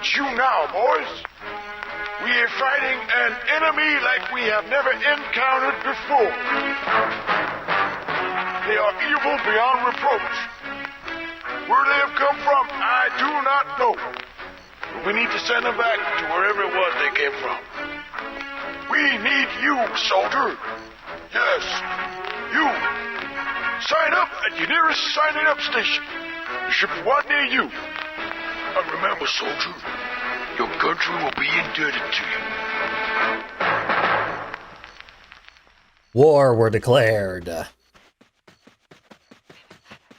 teach you now, boys. We are fighting an enemy like we have never encountered before. They are evil beyond reproach. Where they have come from, I do not know. But we need to send them back to wherever it was they came from. We need you, soldier. Yes, you. Sign up at your nearest signing up station. There should be one near you. And remember, soldier, your country will be indebted to you. War were declared.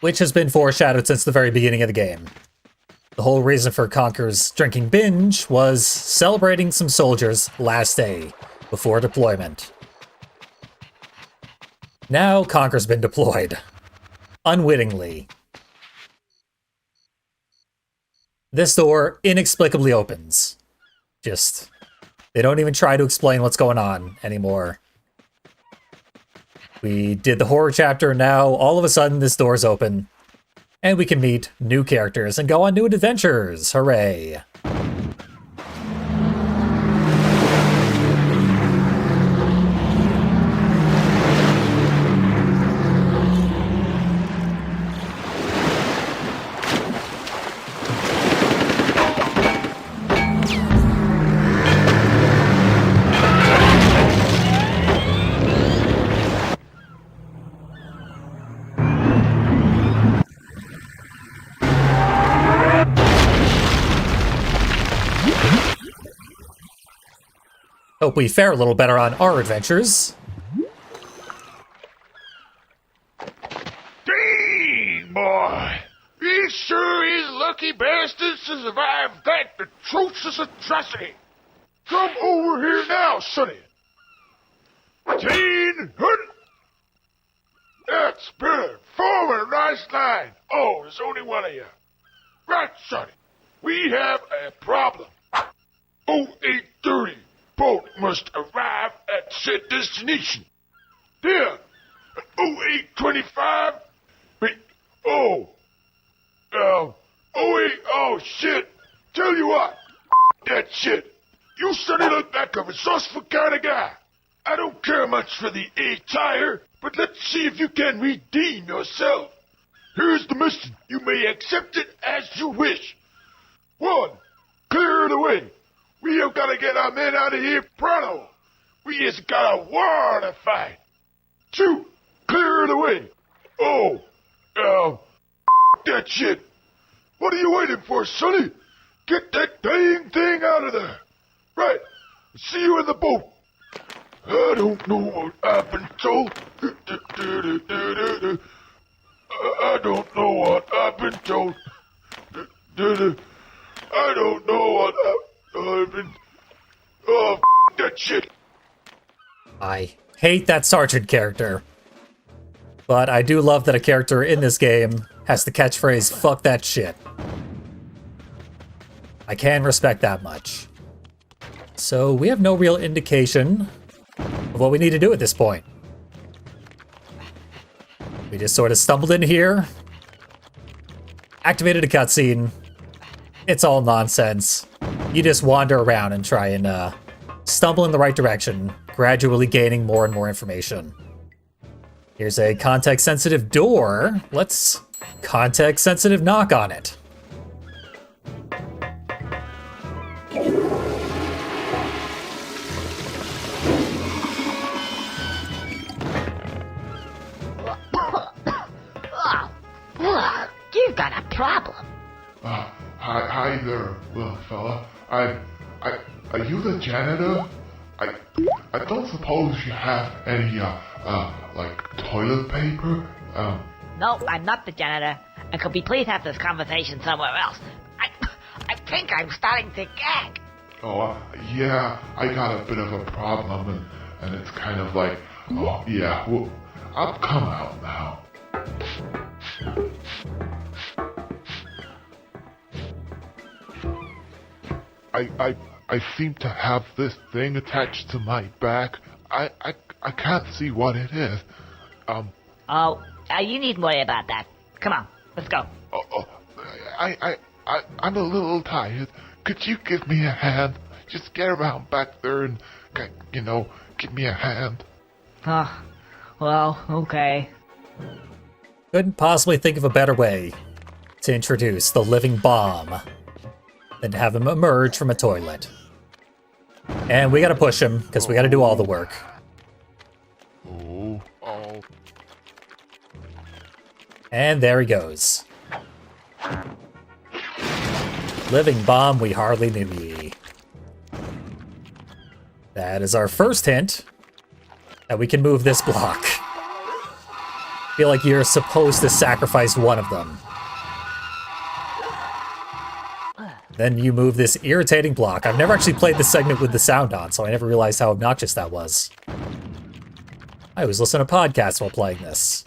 Which has been foreshadowed since the very beginning of the game. The whole reason for Conker's drinking binge was celebrating some soldiers' last day before deployment. Now Conker's been deployed. Unwittingly. This door inexplicably opens. They don't even try to explain what's going on anymore. We did the horror chapter, now all of a sudden this door's open. And we can meet new characters and go on new adventures. Hooray. Hope we fare a little better on our adventures. Dang, boy! He sure is lucky bastards to survive that atrocious atrocity. Come over here now, Sonny. 1,800. That's better. Forward, nice line. Oh, there's only one of you. Right, Sonny. We have a problem. 0830. Boat must arrive at said destination. There. At 0825. Wait. Oh, shit. Tell you what. That shit. You suddenly look like a resourceful kind of guy. I don't care much for the A-tire, but let's see if you can redeem yourself. Here's the mission. You may accept it as you wish. 1. Clear the way. We have got to get our men out of here pronto. We just got a war to fight. 2. Clear the way. That shit. What are you waiting for, Sonny? Get that dang thing out of there. Right. See you in the boat. I don't know what I've been told. I don't know what I've been told. I don't know what I've been... Oh, that shit. I hate that Sergeant character. But I do love that a character in this game has the catchphrase, fuck that shit. I can respect that much. So we have no real indication of what we need to do at this point. We just sort of stumbled in here, activated a cutscene. It's all nonsense. You just wander around and try and stumble in the right direction, gradually gaining more and more information. Here's a context-sensitive door. Let's context-sensitive knock on it. You've got a problem. Hi there, little fella. Are you the janitor? I don't suppose you have any, like, toilet paper? No, I'm not the janitor. And could we please have this conversation somewhere else? I think I'm starting to gag. Oh, yeah, I got a bit of a problem, and it's kind of like, oh, yeah, well, I'll come out now. I seem to have this thing attached to my back. I can't see what it is. You needn't worry about that. Come on, let's go. I'm a little tired. could you give me a hand? Just get around back there and, give me a hand. Well, okay. Couldn't possibly think of a better way to introduce the living bomb than to have him emerge from a toilet. And we gotta push him, because we gotta do all the work. Oh. And there he goes. Living bomb we hardly knew ye. That is our first hint that we can move this block. Feel like you're supposed to sacrifice one of them. Then you move this irritating block. I've never actually played this segment with the sound on, so I never realized how obnoxious that was. I was listening to podcasts while playing this.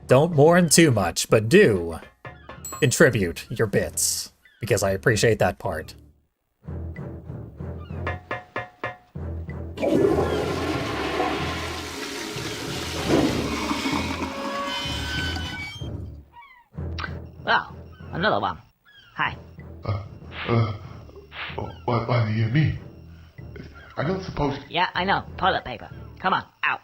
Don't mourn too much, but do contribute your bits, because I appreciate that part. Well, another one. Hi. What do you mean? I don't suppose... Yeah, I know. Toilet paper. Come on, out.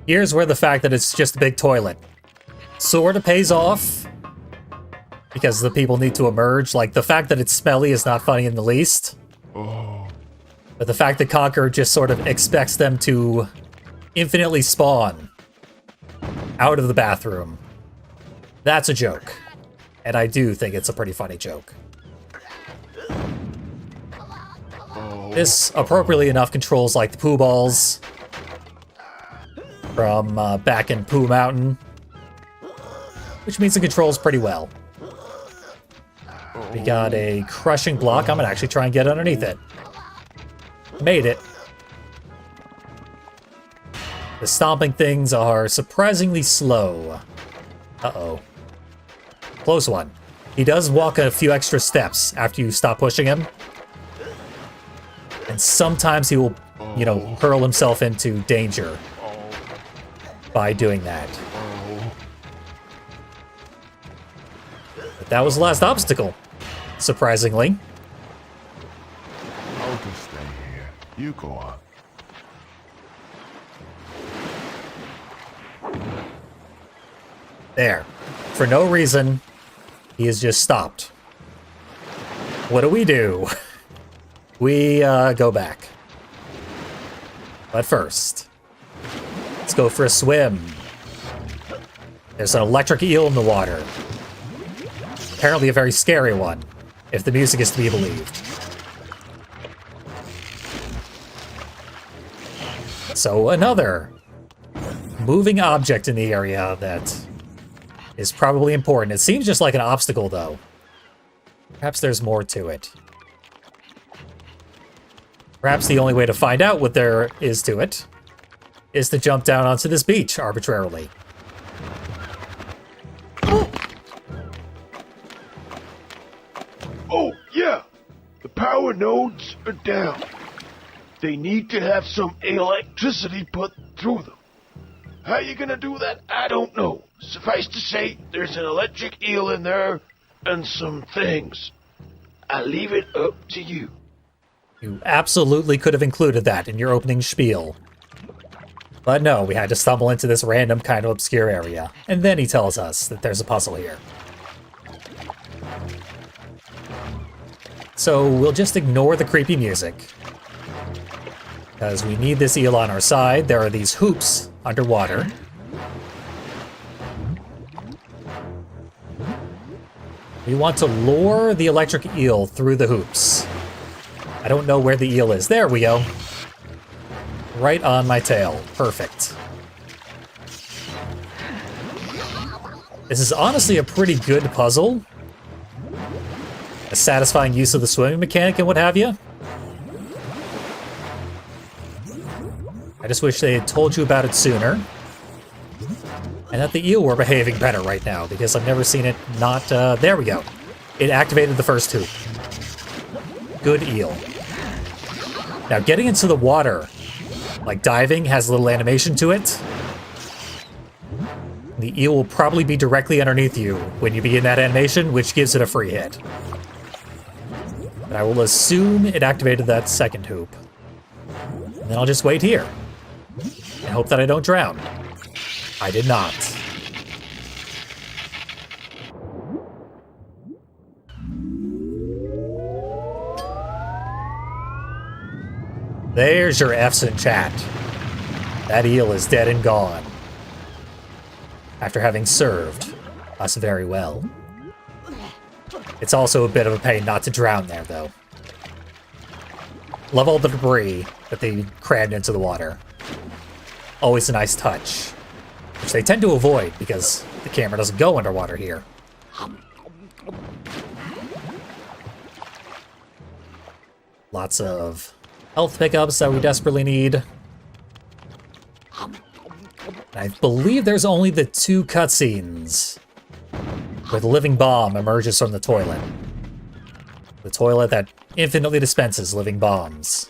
Here's where the fact that it's just a big toilet sort of pays off, because the people need to emerge. Like, the fact that it's smelly is not funny in the least. Oh. But the fact that Conker just sort of expects them to infinitely spawn out of the bathroom, that's a joke. And I do think it's a pretty funny joke. This, appropriately enough, controls, like, the poo balls from back in Poo Mountain, which means it controls pretty well. We got a crushing block. I'm gonna actually try and get underneath it. Made it. The stomping things are surprisingly slow. Uh-oh. Close one. He does walk a few extra steps after you stop pushing him. And sometimes he will, hurl himself into danger by doing that. But that was the last obstacle, surprisingly. I'll just stay here. You go on. There. For no reason, he has just stopped. What do? We go back. But first, let's go for a swim. There's an electric eel in the water. Apparently a very scary one, if the music is to be believed. So another moving object in the area that is probably important. It seems just like an obstacle, though. Perhaps there's more to it. Perhaps the only way to find out what there is to it is to jump down onto this beach arbitrarily. Oh, yeah. The power nodes are down. They need to have some electricity put through them. How you gonna do that? I don't know. Suffice to say, there's an electric eel in there and some things. I leave it up to you. You absolutely could have included that in your opening spiel. But no, we had to stumble into this random kind of obscure area. And then he tells us that there's a puzzle here. So we'll just ignore the creepy music, because we need this eel on our side. There are these hoops underwater. We want to lure the electric eel through the hoops. I don't know where the eel is. There we go. Right on my tail. Perfect. This is honestly a pretty good puzzle. A satisfying use of the swimming mechanic and what have you. I just wish they had told you about it sooner. And that the eel were behaving better right now, because I've never seen it not... there we go. It activated the first hoop. Good eel. Now, getting into the water like diving, has a little animation to it. The eel will probably be directly underneath you when you begin that animation, which gives it a free hit. But I will assume it activated that second hoop. And then I'll just wait here. And hope that I don't drown. I did not. There's your F's in chat. That eel is dead and gone. After having served us very well. It's also a bit of a pain not to drown there, though. Love all the debris that they crammed into the water. Always a nice touch. Which they tend to avoid because the camera doesn't go underwater here. Lots of health pickups that we desperately need. I believe there's only the 2 cutscenes where the living bomb emerges from the toilet. The toilet that infinitely dispenses living bombs.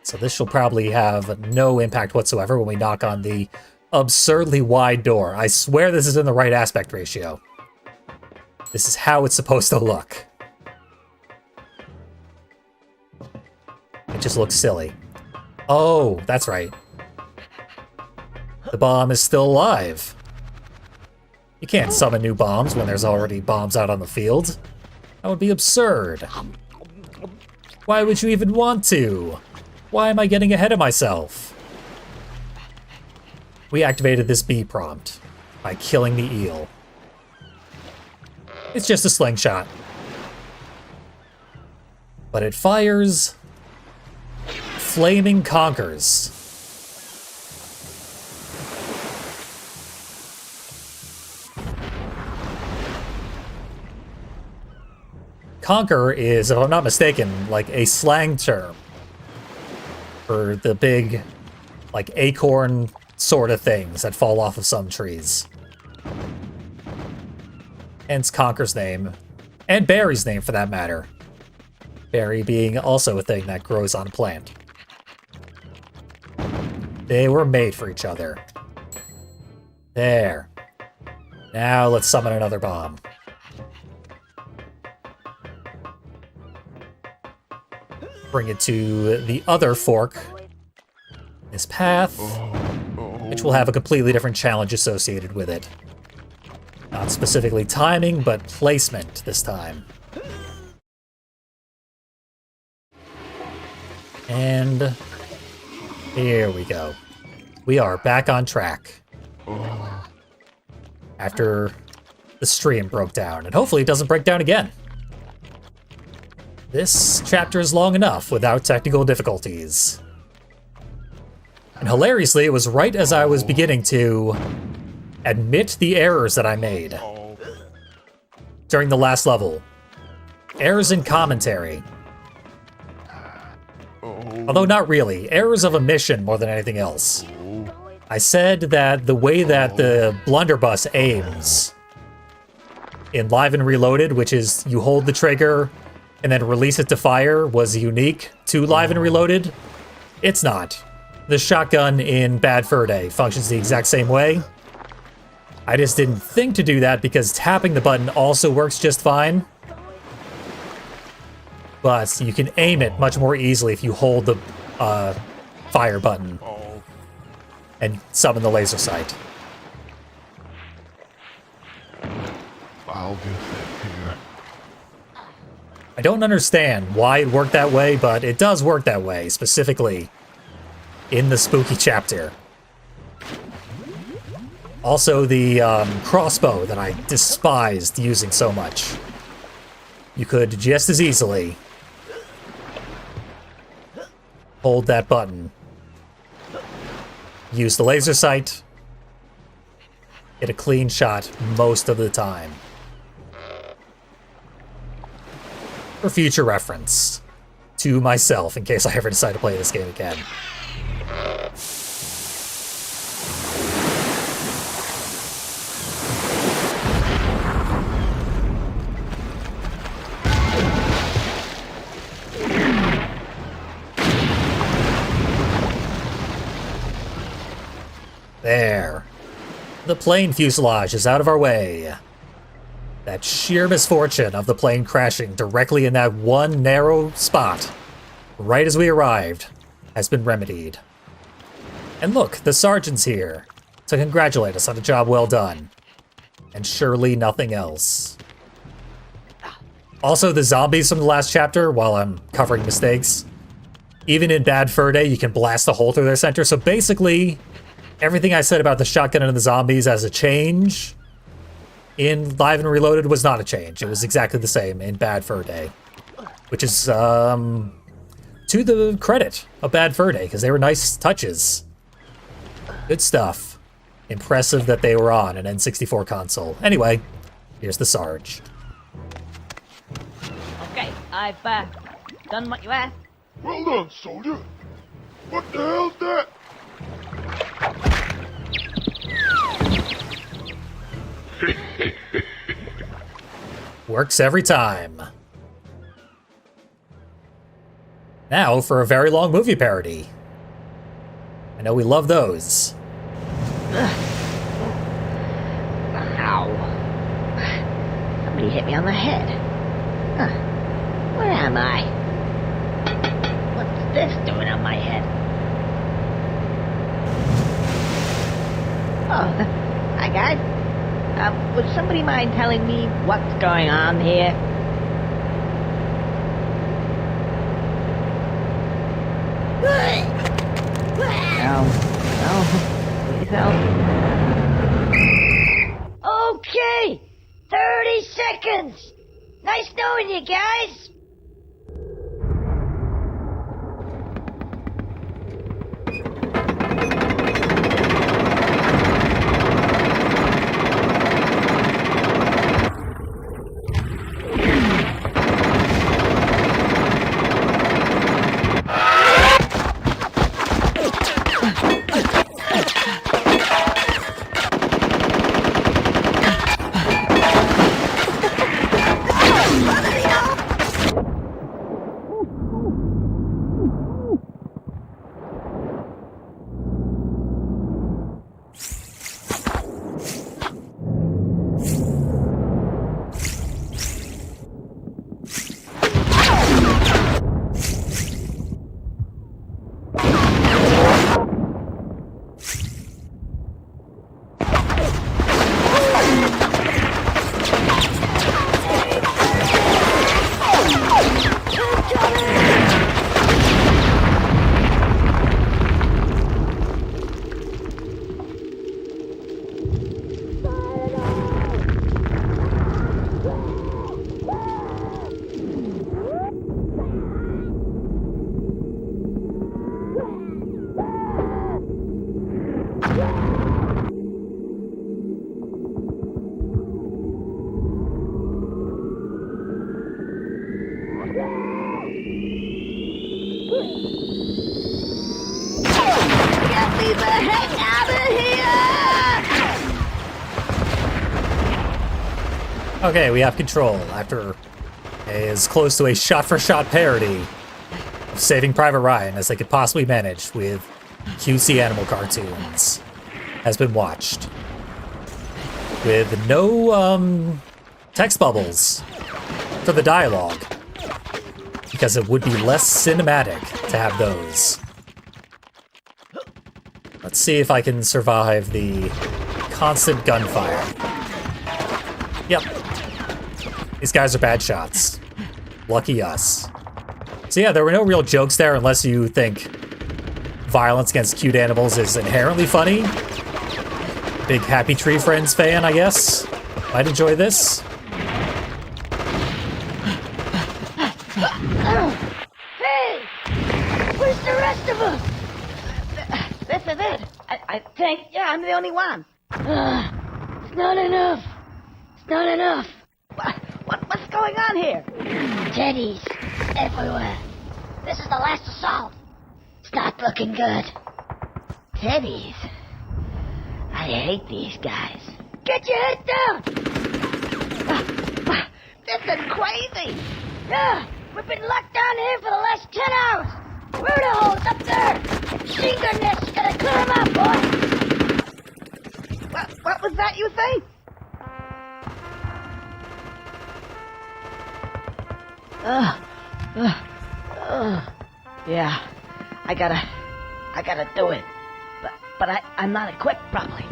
So this shall probably have no impact whatsoever when we knock on the absurdly wide door. I swear this is in the right aspect ratio. This is how it's supposed to look. It just looks silly. Oh, that's right. The bomb is still alive. You can't summon new bombs when there's already bombs out on the field. That would be absurd. Why would you even want to? Why am I getting ahead of myself? We activated this B prompt by killing the eel. It's just a slingshot. But it fires flaming conkers. Conker is, if I'm not mistaken, like a slang term for the big, like, acorn sort of things that fall off of some trees. Hence Conker's name, and Barry's name for that matter. Berry being also a thing that grows on a plant. They were made for each other. There. Now let's summon another bomb. Bring it to the other fork. This path, which will have a completely different challenge associated with it. Not specifically timing, but placement this time. And here we go. We are back on track. After the stream broke down, and hopefully it doesn't break down again. This chapter is long enough without technical difficulties. And hilariously, it was right as I was beginning to admit the errors that I made during the last level. Errors in commentary. Although not really. Errors of omission more than anything else. I said that the way that the blunderbuss aims in Live and Reloaded, which is you hold the trigger and then release it to fire, was unique to Live and Reloaded. It's not. The shotgun in Bad Fur Day functions the exact same way. I just didn't think to do that because tapping the button also works just fine. But you can aim it much more easily if you hold the fire button and summon the laser sight. I'll get that here. I don't understand why it worked that way, but it does work that way, specifically in the spooky chapter. Also, the crossbow that I despised using so much. You could just as easily hold that button, use the laser sight, get a clean shot most of the time. For future reference to myself, in case I ever decide to play this game again. There. The plane fuselage is out of our way. That sheer misfortune of the plane crashing directly in that one narrow spot, right as we arrived, has been remedied. And look, the sergeant's here to congratulate us on a job well done. And surely nothing else. Also, the zombies from the last chapter, while I'm covering mistakes, even in Bad Fur Day, you can blast a hole through their center. So basically, everything I said about the shotgun and the zombies as a change in Live and Reloaded was not a change. It was exactly the same in Bad Fur Day. Which is, to the credit of Bad Fur Day, because they were nice touches. Good stuff. Impressive that they were on an N64 console. Anyway, here's the Sarge. Okay, I've done what you asked. Well done, soldier. What the hell's that? Works every time. Now for a very long movie parody. I know we love those. Ow. Somebody hit me on the head. Huh. Where am I? What's this doing on my head? Oh, hi guys. Would somebody mind telling me what's going on here? Please help. Okay! 30 seconds! Nice knowing you guys! Okay, we have control after as close to a shot-for-shot parody of Saving Private Ryan as they could possibly manage with cutesy animal cartoons has been watched. With no, text bubbles for the dialogue, because it would be less cinematic to have those. Let's see if I can survive the constant gunfire. Yep. These guys are bad shots. Lucky us. So yeah, there were no real jokes there unless you think violence against cute animals is inherently funny. Big Happy Tree Friends fan, I guess. Might enjoy this. Hey! Where's the rest of us? This is it. I think, yeah, I'm the only one. It's not enough. It's not enough. What's going on here? Teddies everywhere. This is the last assault. It's not looking good. Teddies. I hate these guys. Get your head down! This is crazy! We've been locked down here for the last 10 hours! Murder holes up there! Machine gun nests gonna clear them out, boy! that, you think? Yeah, I gotta do it. But I'm not equipped properly.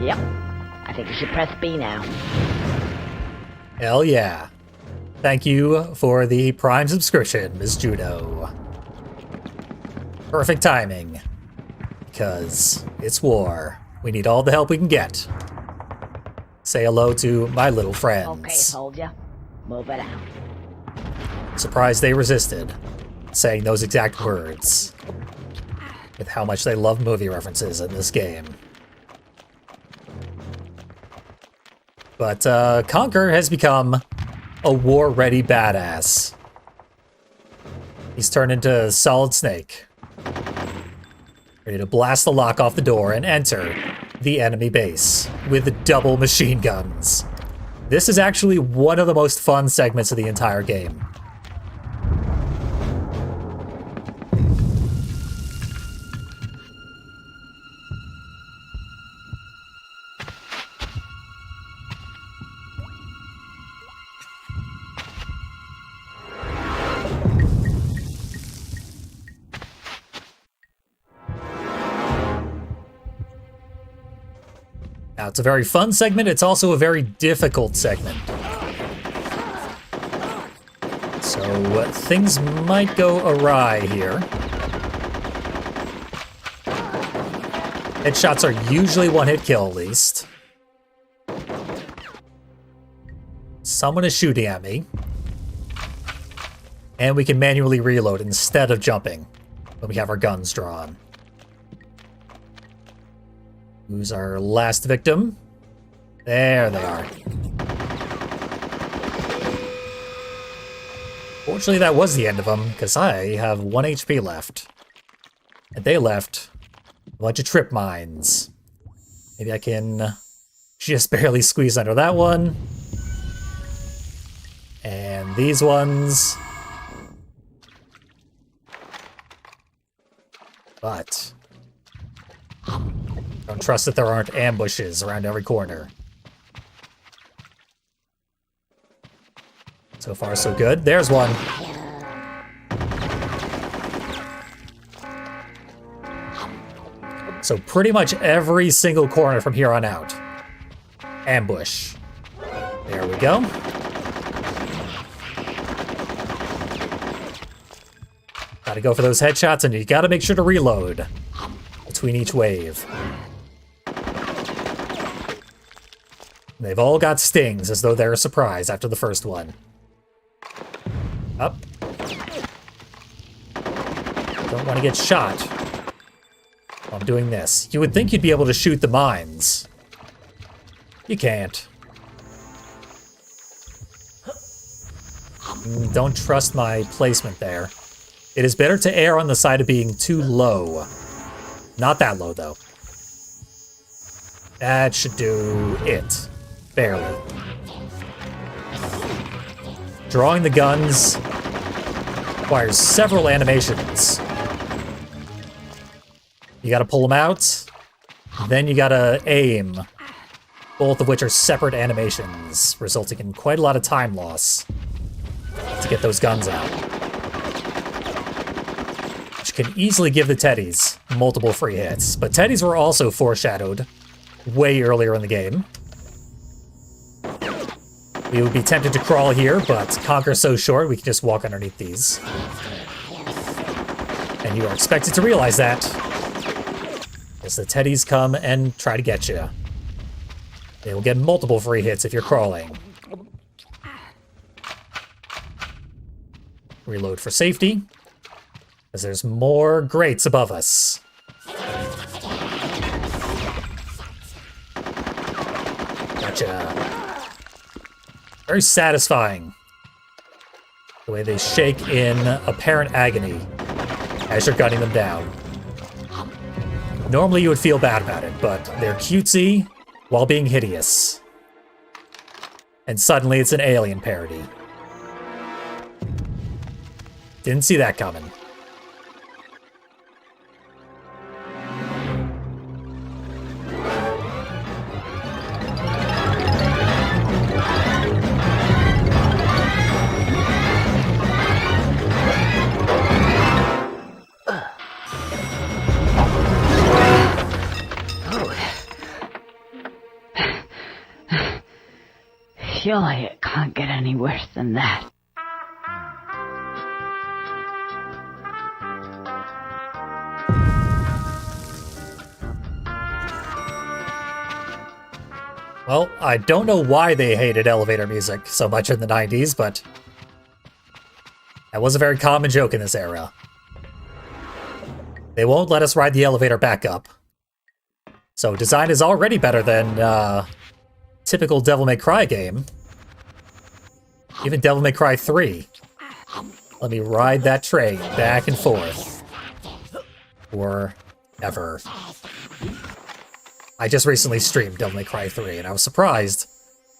Yep, I think I should press B now. Hell yeah. Thank you for the Prime subscription, Ms. Juno. Perfect timing. Because it's war. We need all the help we can get. Say hello to my little friends. Okay, soldier. Move it out. Surprised they resisted saying those exact words. With how much they love movie references in this game. But Conker has become a war-ready badass. He's turned into Solid Snake. Ready to blast the lock off the door and enter the enemy base with double machine guns. This is actually one of the most fun segments of the entire game. Now, it's a very fun segment, it's also a very difficult segment. So, things might go awry here. Headshots are usually one-hit kill, at least. Someone is shooting at me. And we can manually reload instead of jumping when we have our guns drawn. Who's our last victim? There they are. Fortunately, that was the end of them, because I have 1 HP left. And they left a bunch of trip mines. Maybe I can just barely squeeze under that one. And these ones. But don't trust that there aren't ambushes around every corner. So far, so good. There's one. So pretty much every single corner from here on out. Ambush. There we go. Gotta go for those headshots, and you gotta make sure to reload between each wave. They've all got stings, as though they're a surprise after the first one. Up. Don't want to get shot while I'm doing this. You would think you'd be able to shoot the mines. You can't. Don't trust my placement there. It is better to err on the side of being too low. Not that low, though. That should do it. Barely. Drawing the guns requires several animations. You gotta pull them out, then you gotta aim, both of which are separate animations, resulting in quite a lot of time loss to get those guns out. Which can easily give the Teddies multiple free hits, but Teddies were also foreshadowed way earlier in the game. We would be tempted to crawl here, but Conker's so short we can just walk underneath these. And you are expected to realize that as the Teddies come and try to get you. They will get multiple free hits if you're crawling. Reload for safety, as there's more grates above us. Gotcha. Very satisfying. The way they shake in apparent agony as you're gunning them down. Normally you would feel bad about it, but they're cutesy while being hideous. And suddenly it's an Alien parody. Didn't see that coming. Surely it can't get any worse than that. Well, I don't know why they hated elevator music so much in the 90s, but that was a very common joke in this era. They won't let us ride the elevator back up. So design is already better than typical Devil May Cry game. Even Devil May Cry 3. Let me ride that train back and forth. Forever. I just recently streamed Devil May Cry 3, and I was surprised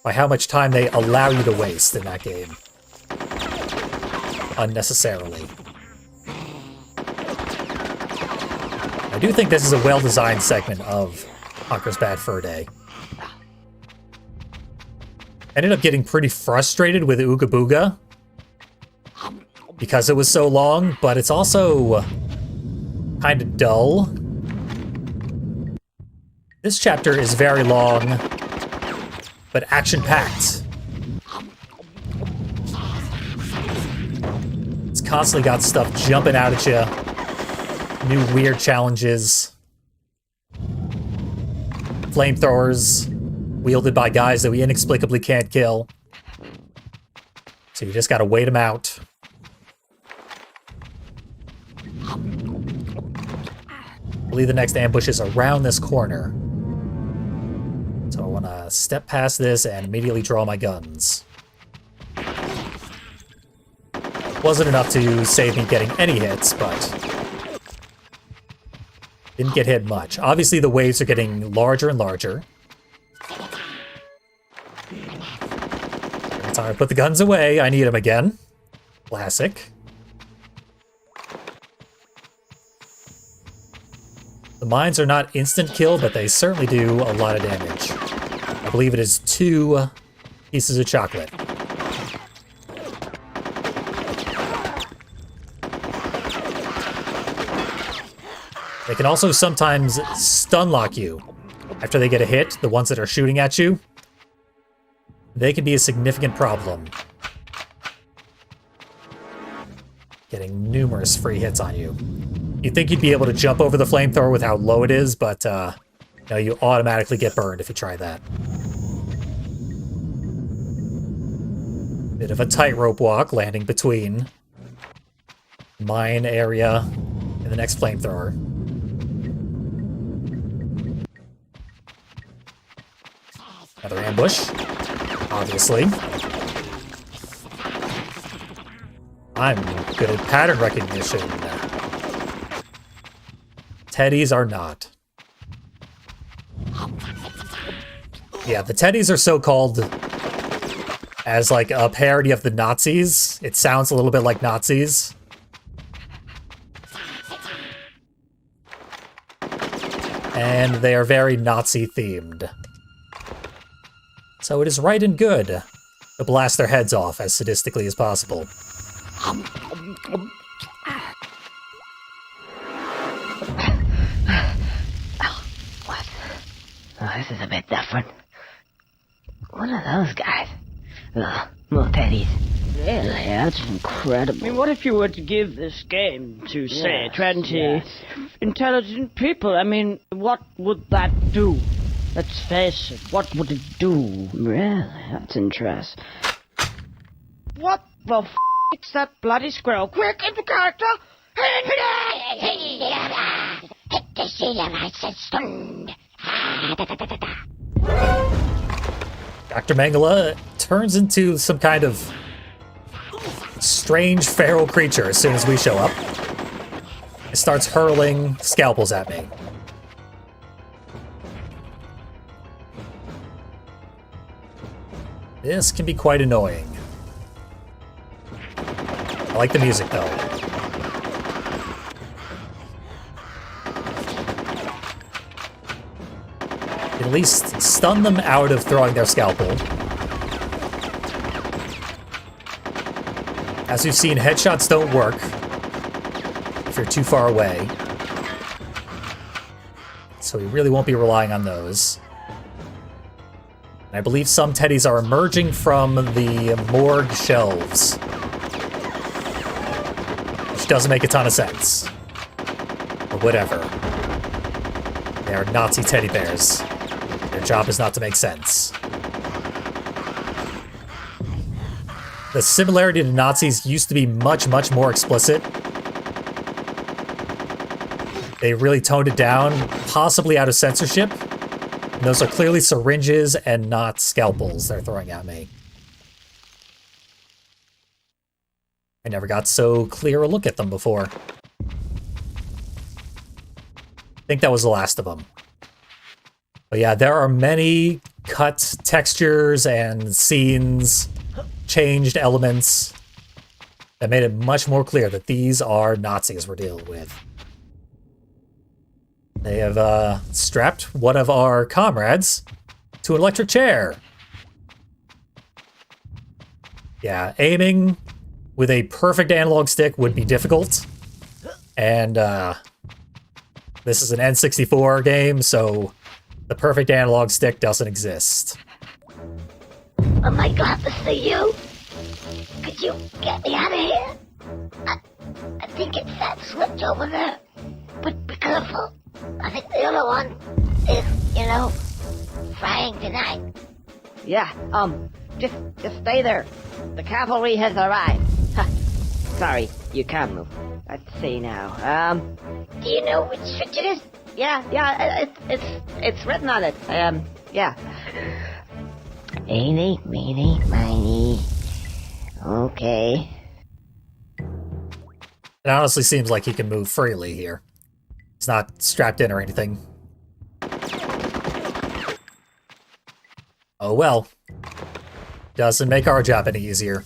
by how much time they allow you to waste in that game. Unnecessarily. I do think this is a well-designed segment of Conker's Bad Fur Day. Ended up getting pretty frustrated with Ooga Booga because it was so long, but it's also kind of dull. This chapter is very long, but action-packed. It's constantly got stuff jumping out at you. New weird challenges. Flamethrowers wielded by guys that we inexplicably can't kill. So you just gotta wait them out. I believe the next ambush is around this corner. So I want to step past this and immediately draw my guns. Wasn't enough to save me getting any hits, but didn't get hit much. Obviously the waves are getting larger and larger. Every time I put the guns away, I need them again. Classic. The mines are not instant kill, but they certainly do a lot of damage. I believe it is 2 pieces of chocolate. They can also sometimes stun lock you. After they get a hit, the ones that are shooting at you, they can be a significant problem. Getting numerous free hits on you. You'd think you'd be able to jump over the flamethrower with how low it is, but no, you automatically get burned if you try that. Bit of a tightrope walk, landing between mine area and the next flamethrower. Another ambush, obviously. I'm good at pattern recognition. Teddies are not. Yeah, the Teddies are so-called as like a parody of the Nazis. It sounds a little bit like Nazis. And they are very Nazi-themed. So it is right and good to blast their heads off as sadistically as possible. Oh, this is a bit different. What are those guys? Ugh, more teddies. Really? That's incredible. I mean, what if you were to give this game to, say, Yes, 20 yes. intelligent people? I mean, what would that do? Let's face it, what would it do? Really? That's interesting. What the f***? It's that bloody squirrel. Quick, into character! Dr. Mangala turns into some kind of strange feral creature as soon as we show up. It starts hurling scalpels at me. This can be quite annoying. I like the music though. At least stun them out of throwing their scalpel. As we've seen, headshots don't work if you're too far away. So we really won't be relying on those. I believe some teddies are emerging from the morgue shelves. Which doesn't make a ton of sense. But whatever. They are Nazi teddy bears. Their job is not to make sense. The similarity to Nazis used to be much, much more explicit. They really toned it down, possibly out of censorship. And those are clearly syringes and not scalpels they're throwing at me. I never got so clear a look at them before. I think that was the last of them. But yeah, there are many cut textures and scenes, changed elements that made it much more clear that these are Nazis we're dealing with. They have strapped one of our comrades to an electric chair. Yeah, aiming with a perfect analog stick would be difficult. And this is an N64 game, so the perfect analog stick doesn't exist. Oh my God, this is you. Could you get me out of here? I think it's that switch over there. But be careful. I think the other one is, frying tonight. Yeah, just stay there. The cavalry has arrived. Sorry, you can't move. Let's see now. Do you know which switch it is? Yeah, it's written on it. Yeah. Eeny, meeny, miny. Okay. It honestly seems like he can move freely here. He's not strapped in or anything. Oh well. Doesn't make our job any easier.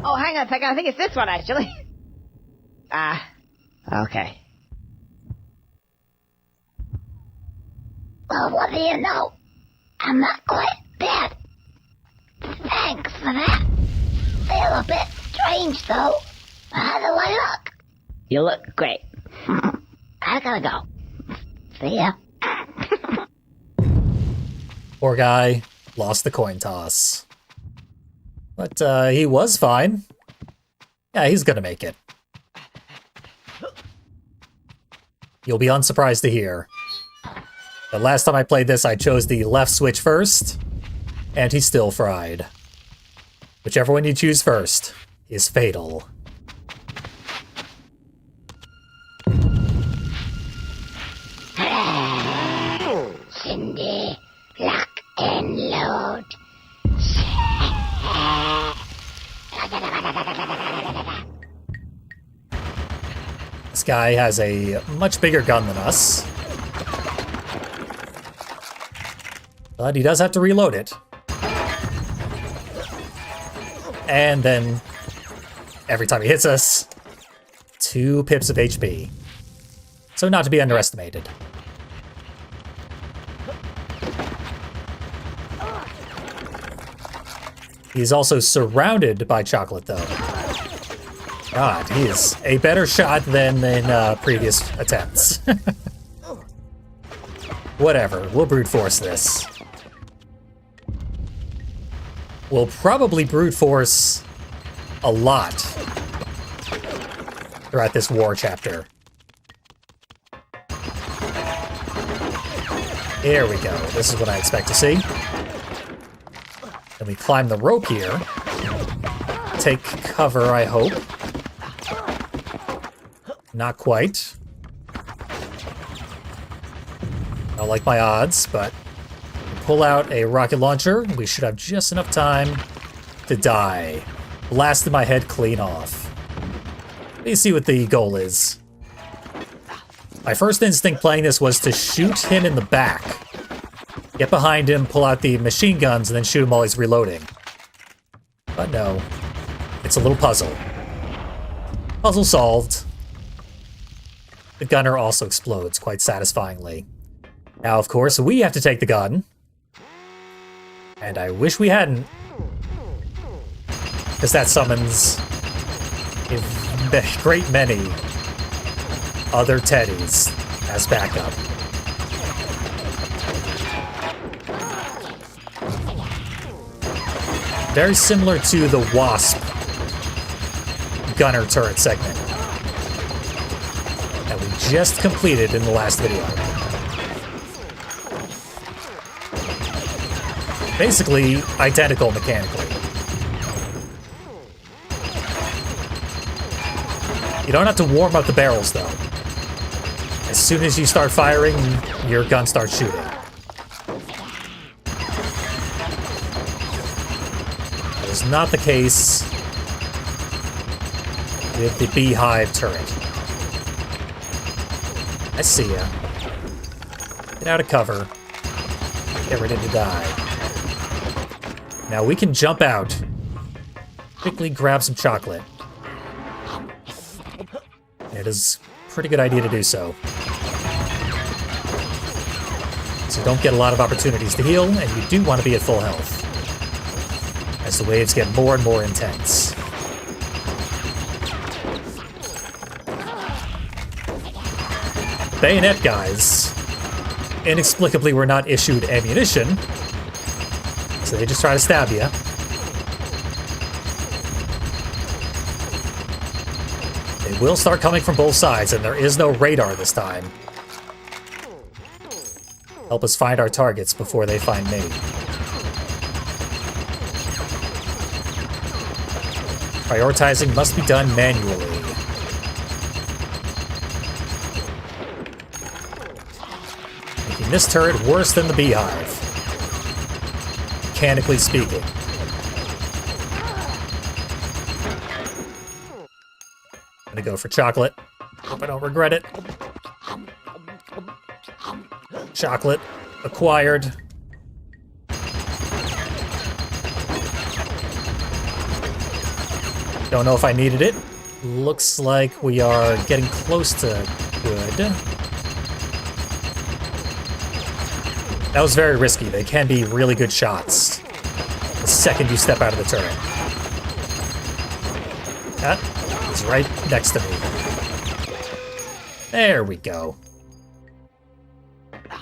Oh, hang on a second. I think it's this one, actually. Okay. Well, what do you know? I'm not quite dead. Thanks for that. Feel a bit strange, though. How do I look? You look great. I gotta go. See ya. Poor guy lost the coin toss. But he was fine. Yeah, he's gonna make it. You'll be unsurprised to hear. The last time I played this, I chose the left switch first, and he's still fried. Whichever one you choose first is fatal. Cindy, lock and load. This guy has a much bigger gun than us. But he does have to reload it. And then, every time he hits us, 2 pips of HP. So not to be underestimated. He's also surrounded by chocolate, though. God, he is a better shot than in previous attempts. Whatever, we'll brute force this. We'll probably brute force a lot throughout this war chapter. Here we go. This is what I expect to see. Then we climb the rope here. Take cover, I hope. Not quite. I like my odds, but pull out a rocket launcher. We should have just enough time to die. Blasted my head clean off. Let me see what the goal is. My first instinct playing this was to shoot him in the back. Get behind him, pull out the machine guns, and then shoot him while he's reloading. But no. It's a little puzzle. Puzzle solved. The gunner also explodes quite satisfyingly. Now, of course, we have to take the gun. And I wish we hadn't. because that summons a great many other teddies as backup. Very similar to the Wasp gunner turret segment that we just completed in the last video. Basically, identical mechanically. You don't have to warm up the barrels, though. As soon as you start firing, your gun starts shooting. That is not the case with the Beehive turret. I see ya. Get out of cover. Get ready to die. Now we can jump out. Quickly grab some chocolate. It is a pretty good idea to do so. So don't get a lot of opportunities to heal, and you do want to be at full health as the waves get more and more intense. Bayonet guys inexplicably were not issued ammunition, so they just try to stab you. They will start coming from both sides, and there is no radar this time. Help us find our targets before they find me. Prioritizing must be done manually. Making this turret worse than the Beehive, mechanically speaking. I'm gonna go for chocolate. Hope I don't regret it. Chocolate acquired. Don't know if I needed it. Looks like we are getting close to good. That was very risky. They can be really good shots the second you step out of the turret. That is right next to me. There we go.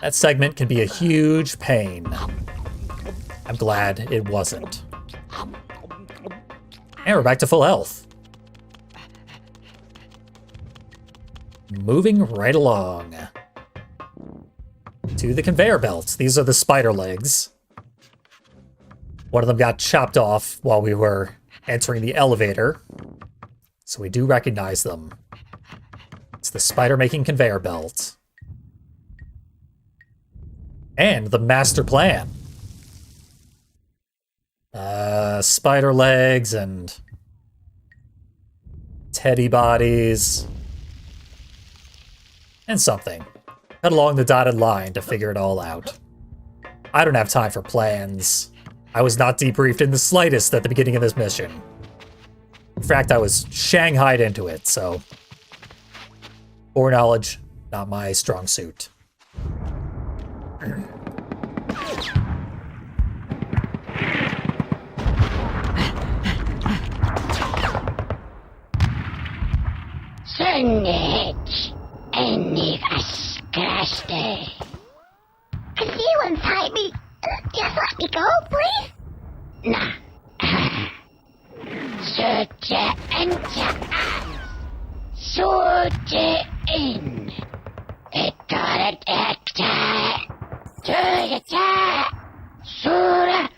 That segment can be a huge pain. I'm glad it wasn't. And we're back to full health. Moving right along to the conveyor belts. These are the spider legs. One of them got chopped off while we were entering the elevator, so we do recognize them. It's the spider-making conveyor belt. And the master plan. Spider legs and teddy bodies. And something. Cut along the dotted line to figure it all out. I don't have time for plans. I was not debriefed in the slightest at the beginning of this mission. In fact, I was shanghaied into it, so... foreknowledge, not my strong suit. Sönnig, enig askaste. Can you untie me? Just let me go, please? Nah. Surge enter. Surge in. Etoretecta. Tureta. Sura.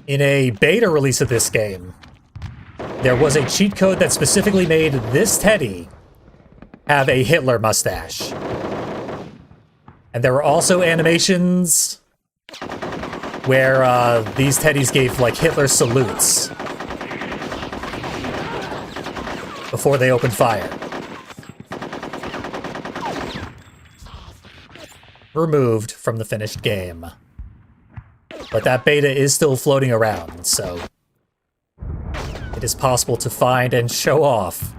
In a beta release of this game, there was a cheat code that specifically made this teddy have a Hitler mustache. And there were also animations where these teddies gave, like, Hitler salutes before they opened fire. Removed from the finished game. But that beta is still floating around, so it is possible to find and show off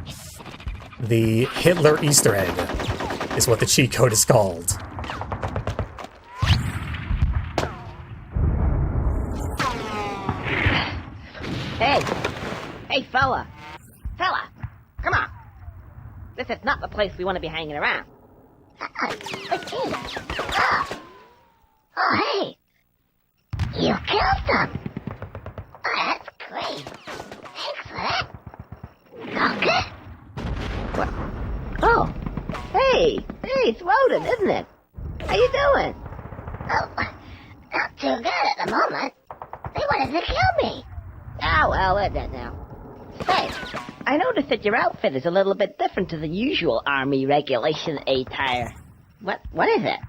the Hitler Easter egg, is what the cheat code is called. Hey, fella, come on. This is not the place we want to be hanging around. Oh, hey. You killed them. Oh, that's great. Thanks for that. Conker? What? Oh, hey, it's Roden, isn't it? How you doing? Oh, not too good at the moment. They wanted to kill me. Oh, well, let that now. Say, I noticed that your outfit is a little bit different to the usual Army Regulation attire. What is it?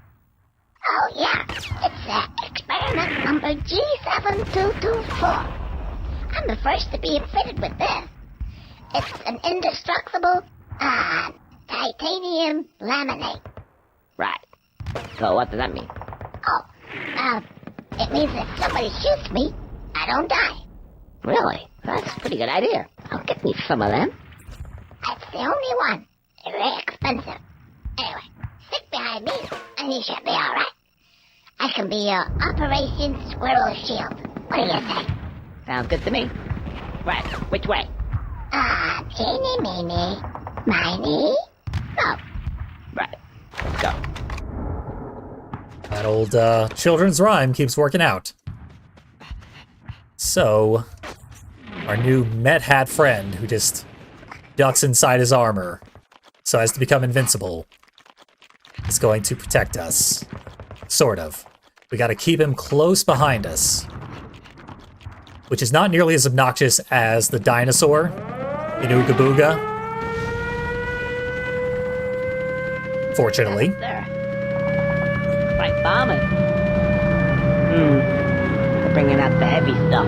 Oh, yeah. It's experiment number G7224. I'm the first to be fitted with this. It's an indestructible, titanium laminate. Right. So what does that mean? Oh, it means if somebody shoots me, I don't die. Really? That's a pretty good idea. I'll get me some of them. That's the only one. They're very expensive. Anyway, stick behind me, and you should be alright. I can be your Operation Squirrel Shield. What do you say? Sounds good to me. Right, which way? Teeny, meeny, miny, oh. Right, let's go. That old children's rhyme keeps working out. So, our new Met Hat friend who just ducks inside his armor so as to become invincible is going to protect us. Sort of. We gotta keep him close behind us, which is not nearly as obnoxious as the dinosaur in Ooga Booga. Fortunately. There. Right, bombing. They're bringing out the heavy stuff.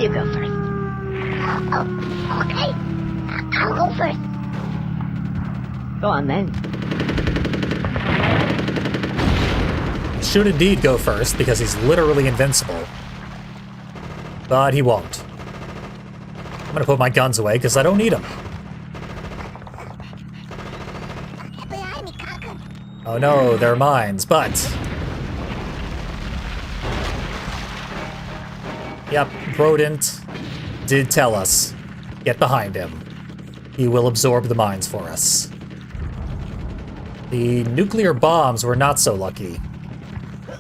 You go first. Oh, okay. I'll go first. Go on then. He should indeed go first because he's literally invincible. But he won't. I'm gonna put my guns away because I don't need them. Get behind me, Conker. Oh no, they're mines, but... Yep, Rodent did tell us. Get behind him. He will absorb the mines for us. The nuclear bombs were not so lucky.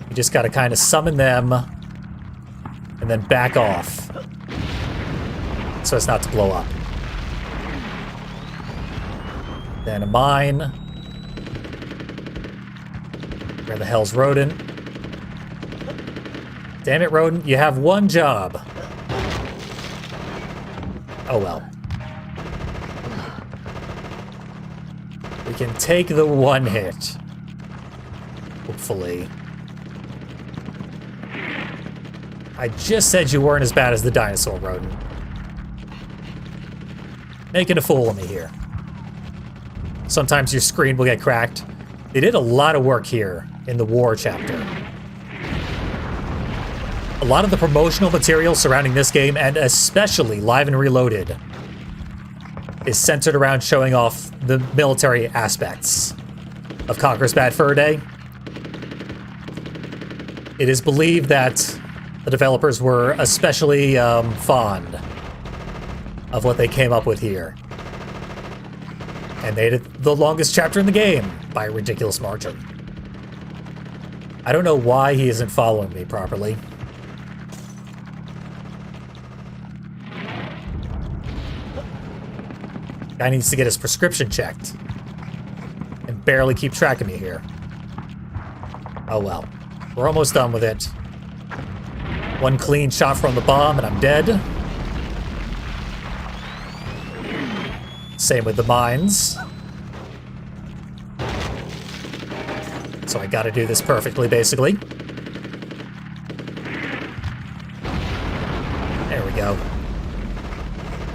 You just gotta kind of summon them and then back off so as not to blow up. Then a mine. Where the hell's Rodent? Damn it, Rodent, you have one job. Oh well. We can take the one hit. Hopefully. I just said you weren't as bad as the dinosaur, Rodent. Making a fool of me here. Sometimes your screen will get cracked. They did a lot of work here in the war chapter. A lot of the promotional material surrounding this game, and especially Live and Reloaded, is centered around showing off the military aspects of Conker's Bad Fur Day. It is believed that the developers were especially fond of what they came up with here. And made it the longest chapter in the game by a ridiculous margin. I don't know why he isn't following me properly. Guy needs to get his prescription checked. And barely keep track of me here. Oh well. We're almost done with it. One clean shot from the bomb and I'm dead. Same with the mines. So I gotta do this perfectly, basically. There we go.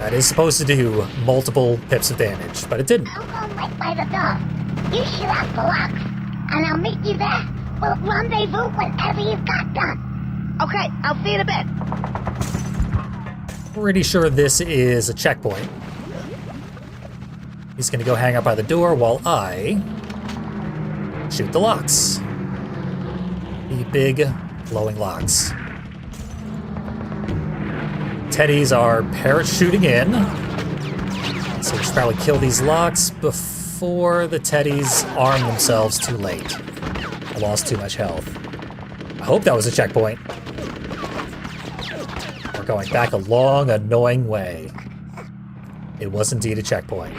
That is supposed to do multiple pips of damage, but it didn't. I'll go right by the door. You shoot out the locks, and I'll meet you there. We'll rendezvous whenever you've got done. Okay, I'll see you in a bit. Pretty sure this is a checkpoint. He's gonna go hang out by the door while I shoot the locks. The big, glowing locks. Teddies are parachuting in. So we should probably kill these locks before the teddies arm themselves too late. I lost too much health. I hope that was a checkpoint. We're going back a long, annoying way. It was indeed a checkpoint.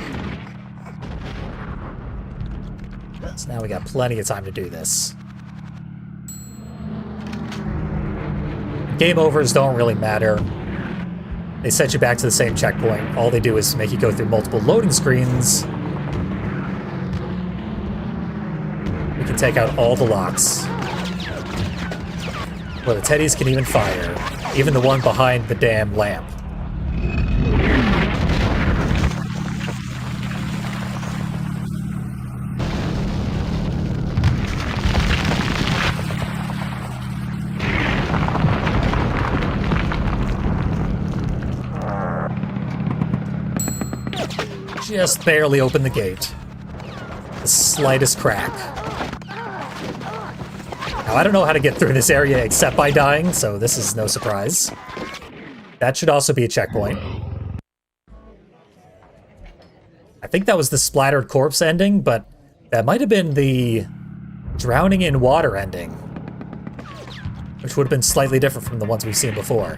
So now we got plenty of time to do this. Game overs don't really matter. They set you back to the same checkpoint. All they do is make you go through multiple loading screens. We can take out all the locks. Where the teddies can even fire. Even the one behind the damn lamp. Just barely opened the gate. The slightest crack. Now, I don't know how to get through this area except by dying, so this is no surprise. That should also be a checkpoint. I think that was the splattered corpse ending, but that might have been the drowning in water ending, which would have been slightly different from the ones we've seen before.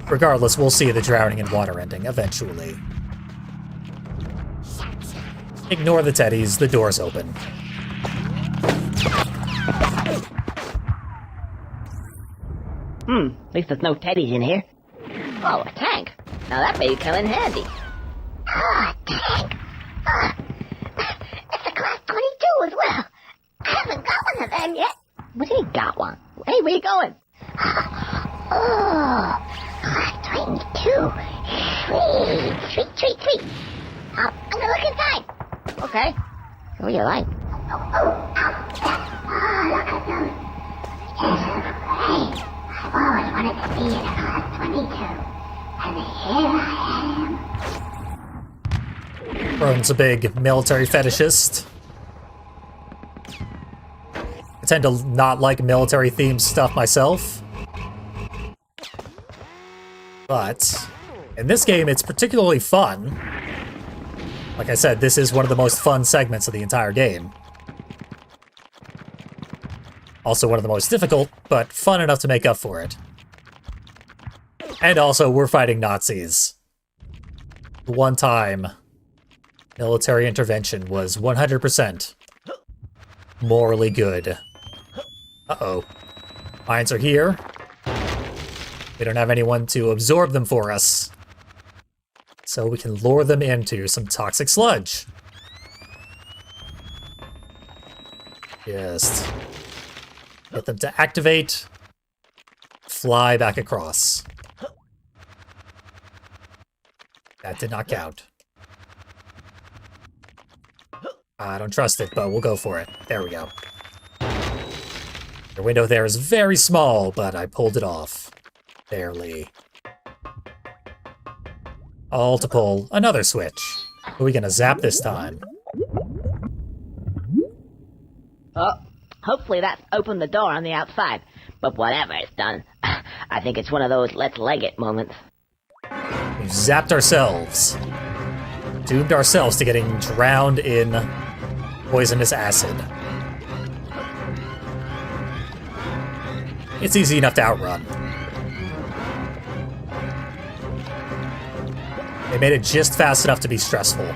Regardless, we'll see the drowning in water ending eventually. Ignore the teddies, the door's open. At least there's no teddies in here. Oh, a tank. Now that may come in handy. Ah, a tank. It's a class 22 as well. I haven't got one of them yet. What do you got one? Hey, where you going? Oh, class 22. Sweet. I'm gonna look inside. Okay. What do you like? Oh, look at those. Hey. I've always wanted to be in a class 22, and here I am. Rowan's a big military fetishist. I tend to not like military-themed stuff myself. But in this game, it's particularly fun. Like I said, this is one of the most fun segments of the entire game. Also one of the most difficult, but fun enough to make up for it. And also, we're fighting Nazis. The one time military intervention was 100% morally good. Uh-oh. Mines are here. We don't have anyone to absorb them for us. So we can lure them into some toxic sludge. Just get them to activate, fly back across. That did not count. I don't trust it, but we'll go for it. There we go. The window there is very small, but I pulled it off. Barely. All to pull another switch. Are we gonna zap this time? Oh, hopefully that's opened the door on the outside. But whatever it's done, I think it's one of those let's leg it moments. We've zapped ourselves. Doomed ourselves to getting drowned in poisonous acid. It's easy enough to outrun. They made it just fast enough to be stressful.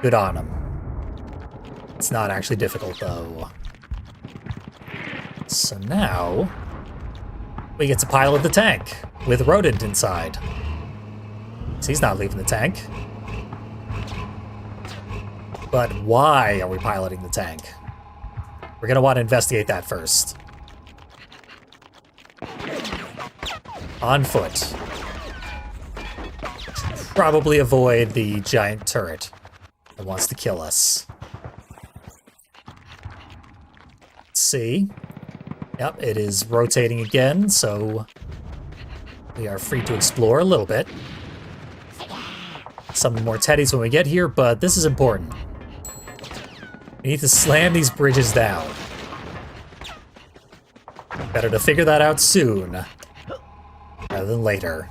Good on them. It's not actually difficult, though. So now, we get to pilot the tank with Rodent inside. So he's not leaving the tank. But why are we piloting the tank? We're gonna want to investigate that first. On foot. Probably avoid the giant turret that wants to kill us. see. Yep, it is rotating again, so we are free to explore a little bit. Some more teddies when we get here, but this is important. We need to slam these bridges down. Better to figure that out soon, rather than later.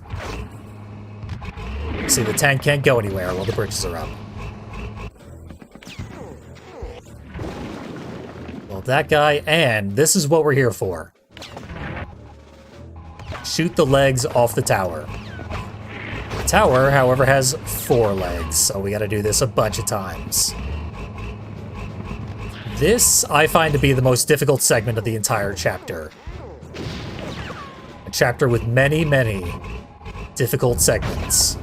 See, the tank can't go anywhere while the bridges are up. Well, that guy, and this is what we're here for. Shoot the legs off the tower. The tower, however, has 4 legs, so we gotta do this a bunch of times. This, I find to be the most difficult segment of the entire chapter. A chapter with many, many difficult segments.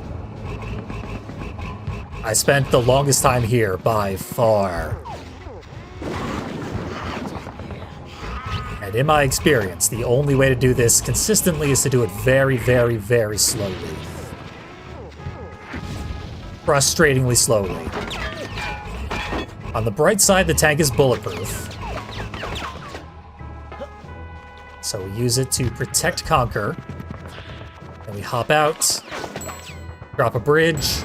I spent the longest time here by far. And in my experience, the only way to do this consistently is to do it very, very, very slowly. Frustratingly slowly. On the bright side, the tank is bulletproof. So we use it to protect Conker. And we hop out, drop a bridge,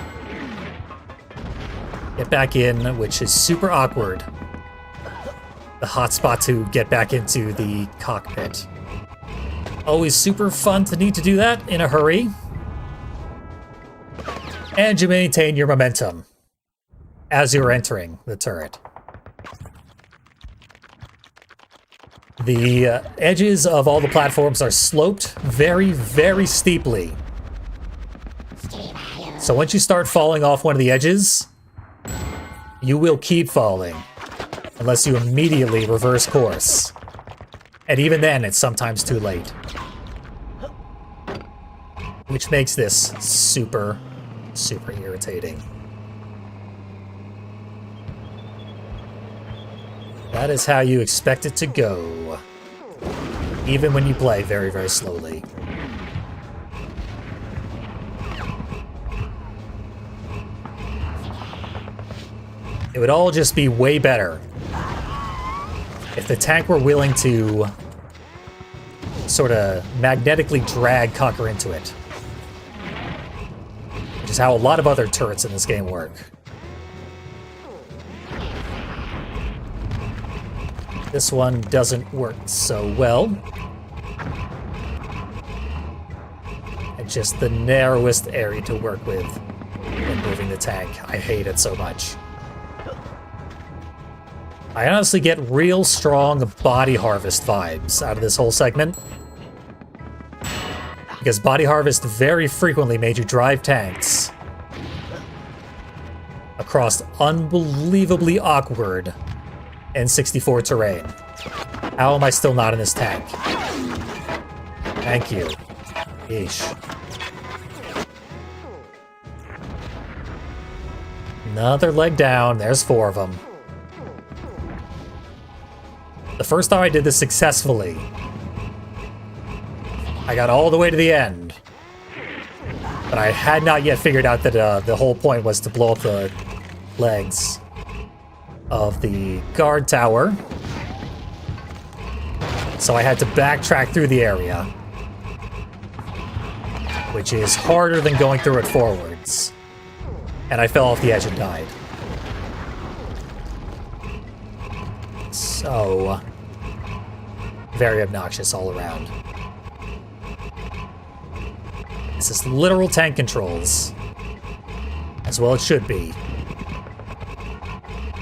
get back in, which is super awkward. The hot spot to get back into the cockpit. Always super fun to need to do that in a hurry. And you maintain your momentum as you're entering the turret. The edges of all the platforms are sloped very, very steeply. So once you start falling off one of the edges, you will keep falling unless you immediately reverse course. And even then, it's sometimes too late. Which makes this super, super irritating. That is how you expect it to go. Even when you play very, very slowly. It would all just be way better if the tank were willing to sort of magnetically drag Conker into it. Which is how a lot of other turrets in this game work. This one doesn't work so well. It's just the narrowest area to work with when moving the tank. I hate it so much. I honestly get real strong Body Harvest vibes out of this whole segment. Because Body Harvest very frequently made you drive tanks across unbelievably awkward N64 terrain. How am I still not in this tank? Thank you. Yeesh. Another leg down. There's 4 of them. The first time I did this successfully, I got all the way to the end. But I had not yet figured out that the whole point was to blow up the legs of the guard tower. So I had to backtrack through the area, which is harder than going through it forwards. And I fell off the edge and died. So, very obnoxious all around. This is literal tank controls, as well it should be.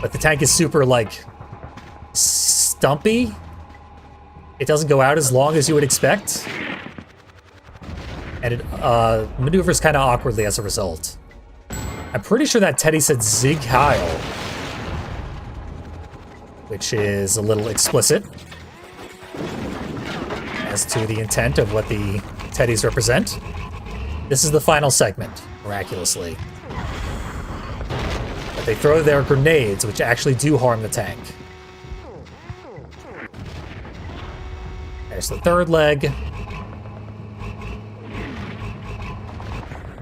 But the tank is super, like, stumpy. It doesn't go out as long as you would expect. And it maneuvers kind of awkwardly as a result. I'm pretty sure that Teddy said Zig Heil, which is a little explicit as to the intent of what the Teddies represent. This is the final segment, miraculously. But they throw their grenades, which actually do harm the tank. There's the third leg.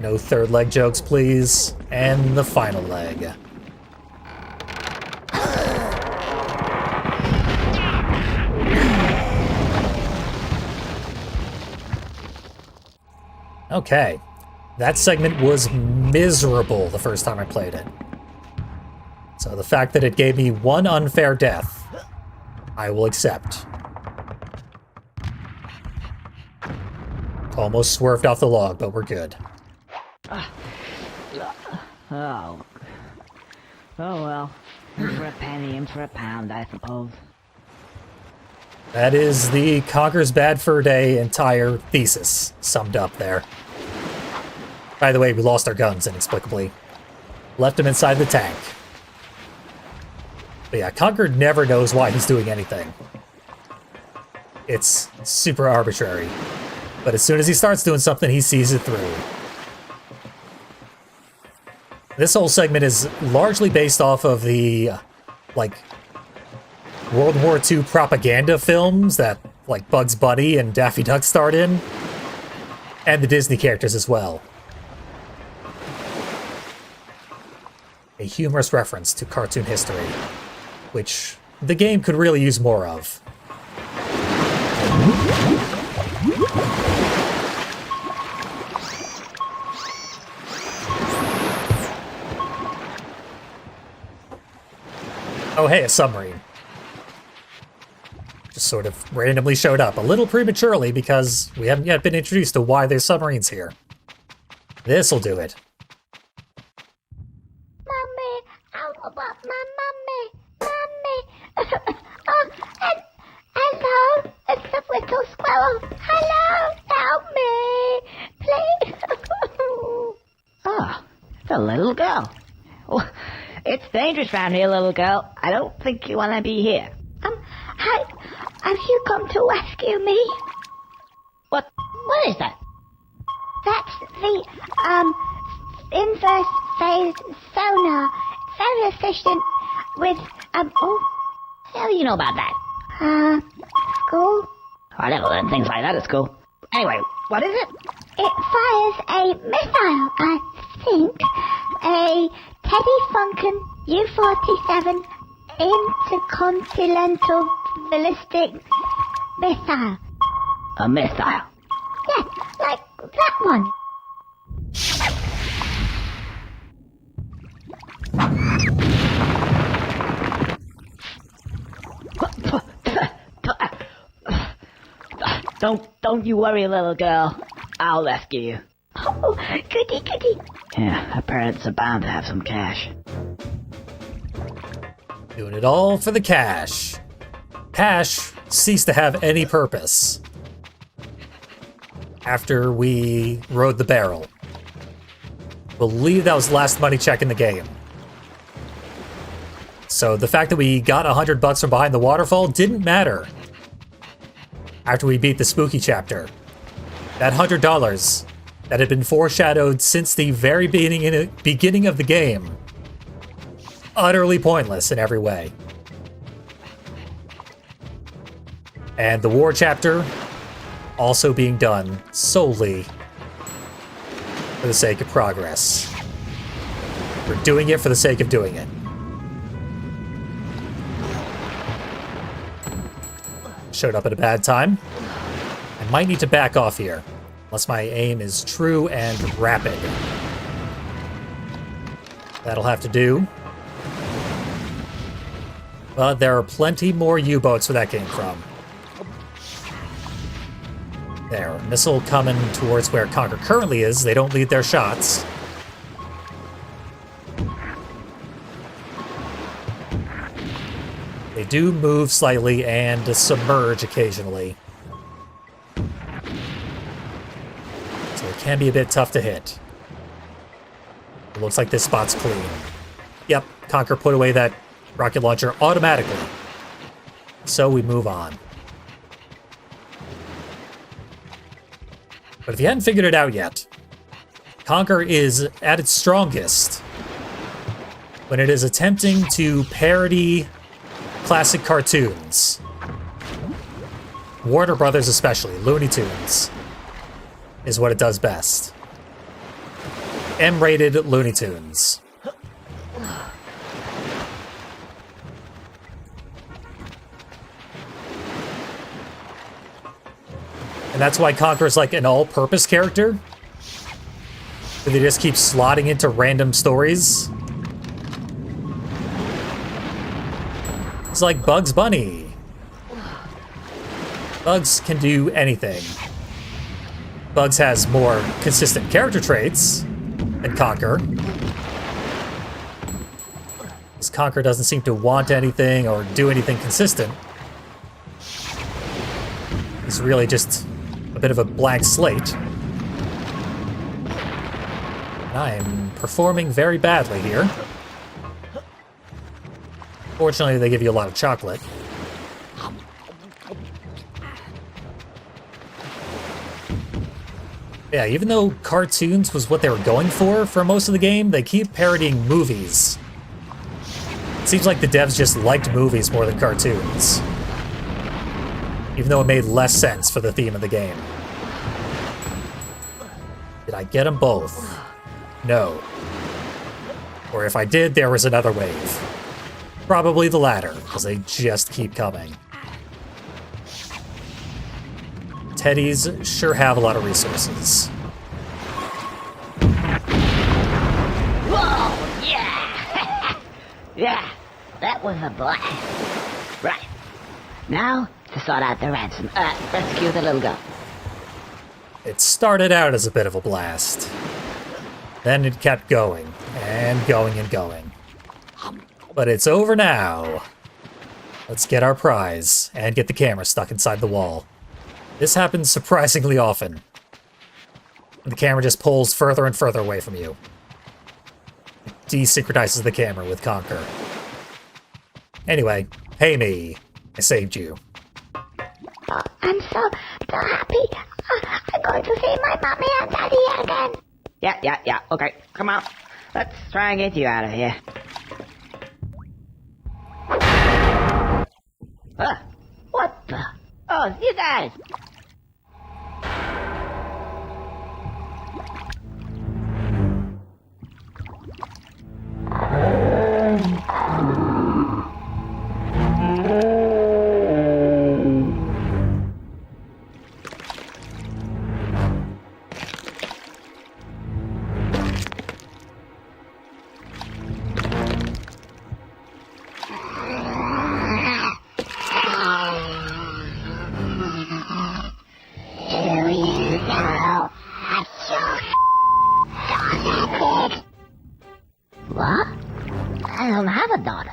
No third leg jokes, please. And the final leg. Okay. That segment was miserable the first time I played it. So the fact that it gave me one unfair death, I will accept. Almost swerved off the log, but we're good. Oh. Oh well. In for a penny, in for a pound, I suppose. That is the Conker's Bad Fur Day entire thesis summed up there. By the way, we lost our guns inexplicably. Left them inside the tank. But yeah, Conker never knows why he's doing anything. It's super arbitrary. But as soon as he starts doing something, he sees it through. This whole segment is largely based off of the, like, World War II propaganda films that, like, Bugs Bunny and Daffy Duck starred in. And the Disney characters as well. A humorous reference to cartoon history, which the game could really use more of. Oh hey, a submarine. Just sort of randomly showed up, a little prematurely because we haven't yet been introduced to why there's submarines here. This'll do it. Mummy, how about my mummy? Mummy. Oh, and hello, it's the little squirrel. Hello, help me, please. Oh, the little girl. Oh, it's dangerous round here, little girl. I don't think you want to be here. Have you come to rescue me? What is that? That's the, inverse phase sonar. Very efficient with, How do you know about that? school. I never learned things like that at school. Anyway, what is it? It fires a missile, I think. A Teddy Funkin U-47 intercontinental ballistic missile. A missile. Yeah, like that one. Don't you worry, little girl. I'll rescue you. Oh, goody, goody. Yeah, her parents are bound to have some cash. Doing it all for the cash. Cash ceased to have any purpose after we rode the barrel. Believe that was the last money check in the game. So the fact that we got $100 from behind the waterfall didn't matter. After we beat the spooky chapter, that $100 that had been foreshadowed since the very beginning of the game, utterly pointless in every way. And the war chapter also being done solely for the sake of progress. We're doing it for the sake of doing it. Showed up at a bad time. I might need to back off here, unless my aim is true and rapid. That'll have to do. But there are plenty more U-boats where that came from. There, a missile coming towards where Conker currently is. They don't lead their shots. They do move slightly and submerge occasionally. So it can be a bit tough to hit. It looks like this spot's clean. Yep, Conker put away that rocket launcher automatically. So we move on. But if you hadn't figured it out yet, Conker is at its strongest when it is attempting to parody classic cartoons. Warner Brothers especially, Looney Tunes, is what it does best. M-rated Looney Tunes. And that's why Conker's like an all-purpose character. Do they just keep slotting into random stories? It's like Bugs Bunny. Bugs can do anything. Bugs has more consistent character traits than Conker. Because Conker doesn't seem to want anything or do anything consistent. He's really just a bit of a blank slate. I'm performing very badly here. Fortunately, they give you a lot of chocolate. Yeah, even though cartoons was what they were going for most of the game, they keep parodying movies. It seems like the devs just liked movies more than cartoons. Even though it made less sense for the theme of the game. Did I get them both? No. Or if I did, there was another wave. Probably the latter, because they just keep coming. Teddies sure have a lot of resources. Whoa, yeah! Yeah, that was a blast. Right. Now, to sort out the ransom. Rescue the little girl. It started out as a bit of a blast. Then it kept going, and going and going. But it's over now. Let's get our prize, and get the camera stuck inside the wall. This happens surprisingly often. The camera just pulls further and further away from you. It desynchronizes the camera with Conker. Anyway, pay me. I saved you. I'm so happy. I'm going to see my mommy and daddy again. Yeah. Okay, come on. Let's try and get you out of here. What the? Oh, you guys! What? I don't have a daughter.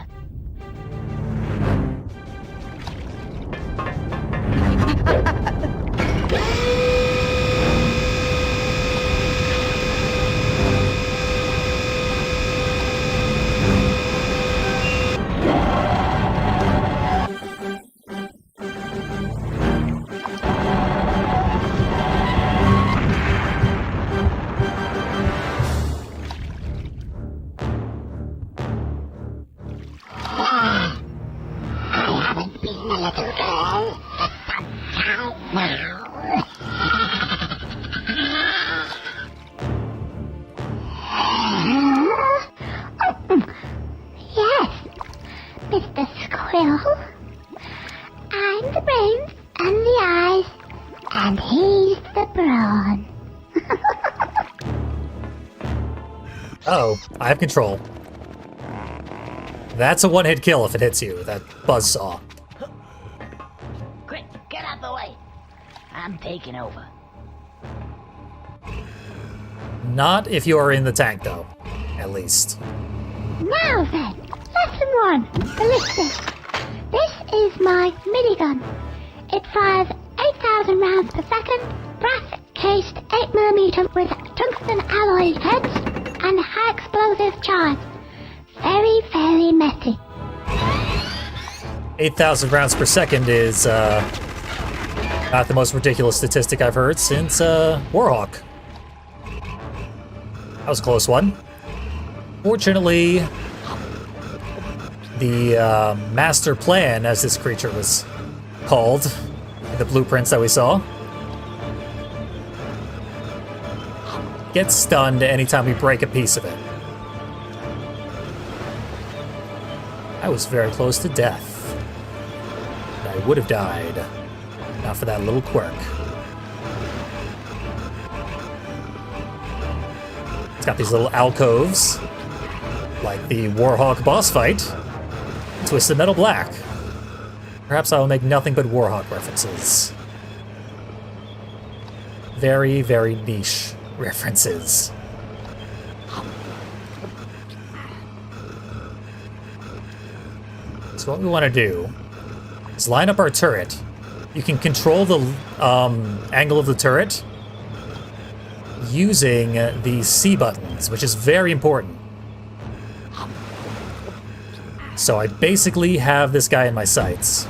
Yes, Mr. Squirrel. I'm the brains and the eyes, and he's the brawn. Oh, I have control. That's a one-hit kill if it hits you, that buzzsaw. Quick, get out the way. I'm taking over. Not if you are in the tank, though. At least. Now then, lesson 1, ballistics. This is my minigun. It fires 8,000 rounds per second, brass-cased 8mm with tungsten alloy heads, and high explosive charge. Very, very messy. 8,000 rounds per second is, not the most ridiculous statistic I've heard since, Warhawk. That was a close one. Fortunately, the, master plan, as this creature was called, in the blueprints that we saw, gets stunned anytime we break a piece of it. I was very close to death. I would have died, not for that little quirk. It's got these little alcoves, like the Warhawk boss fight, Twisted Metal Black. Perhaps I will make nothing but Warhawk references. Very, very niche references. So what we want to do is line up our turret. You can control the angle of the turret using the C buttons, which is very important. So I basically have this guy in my sights.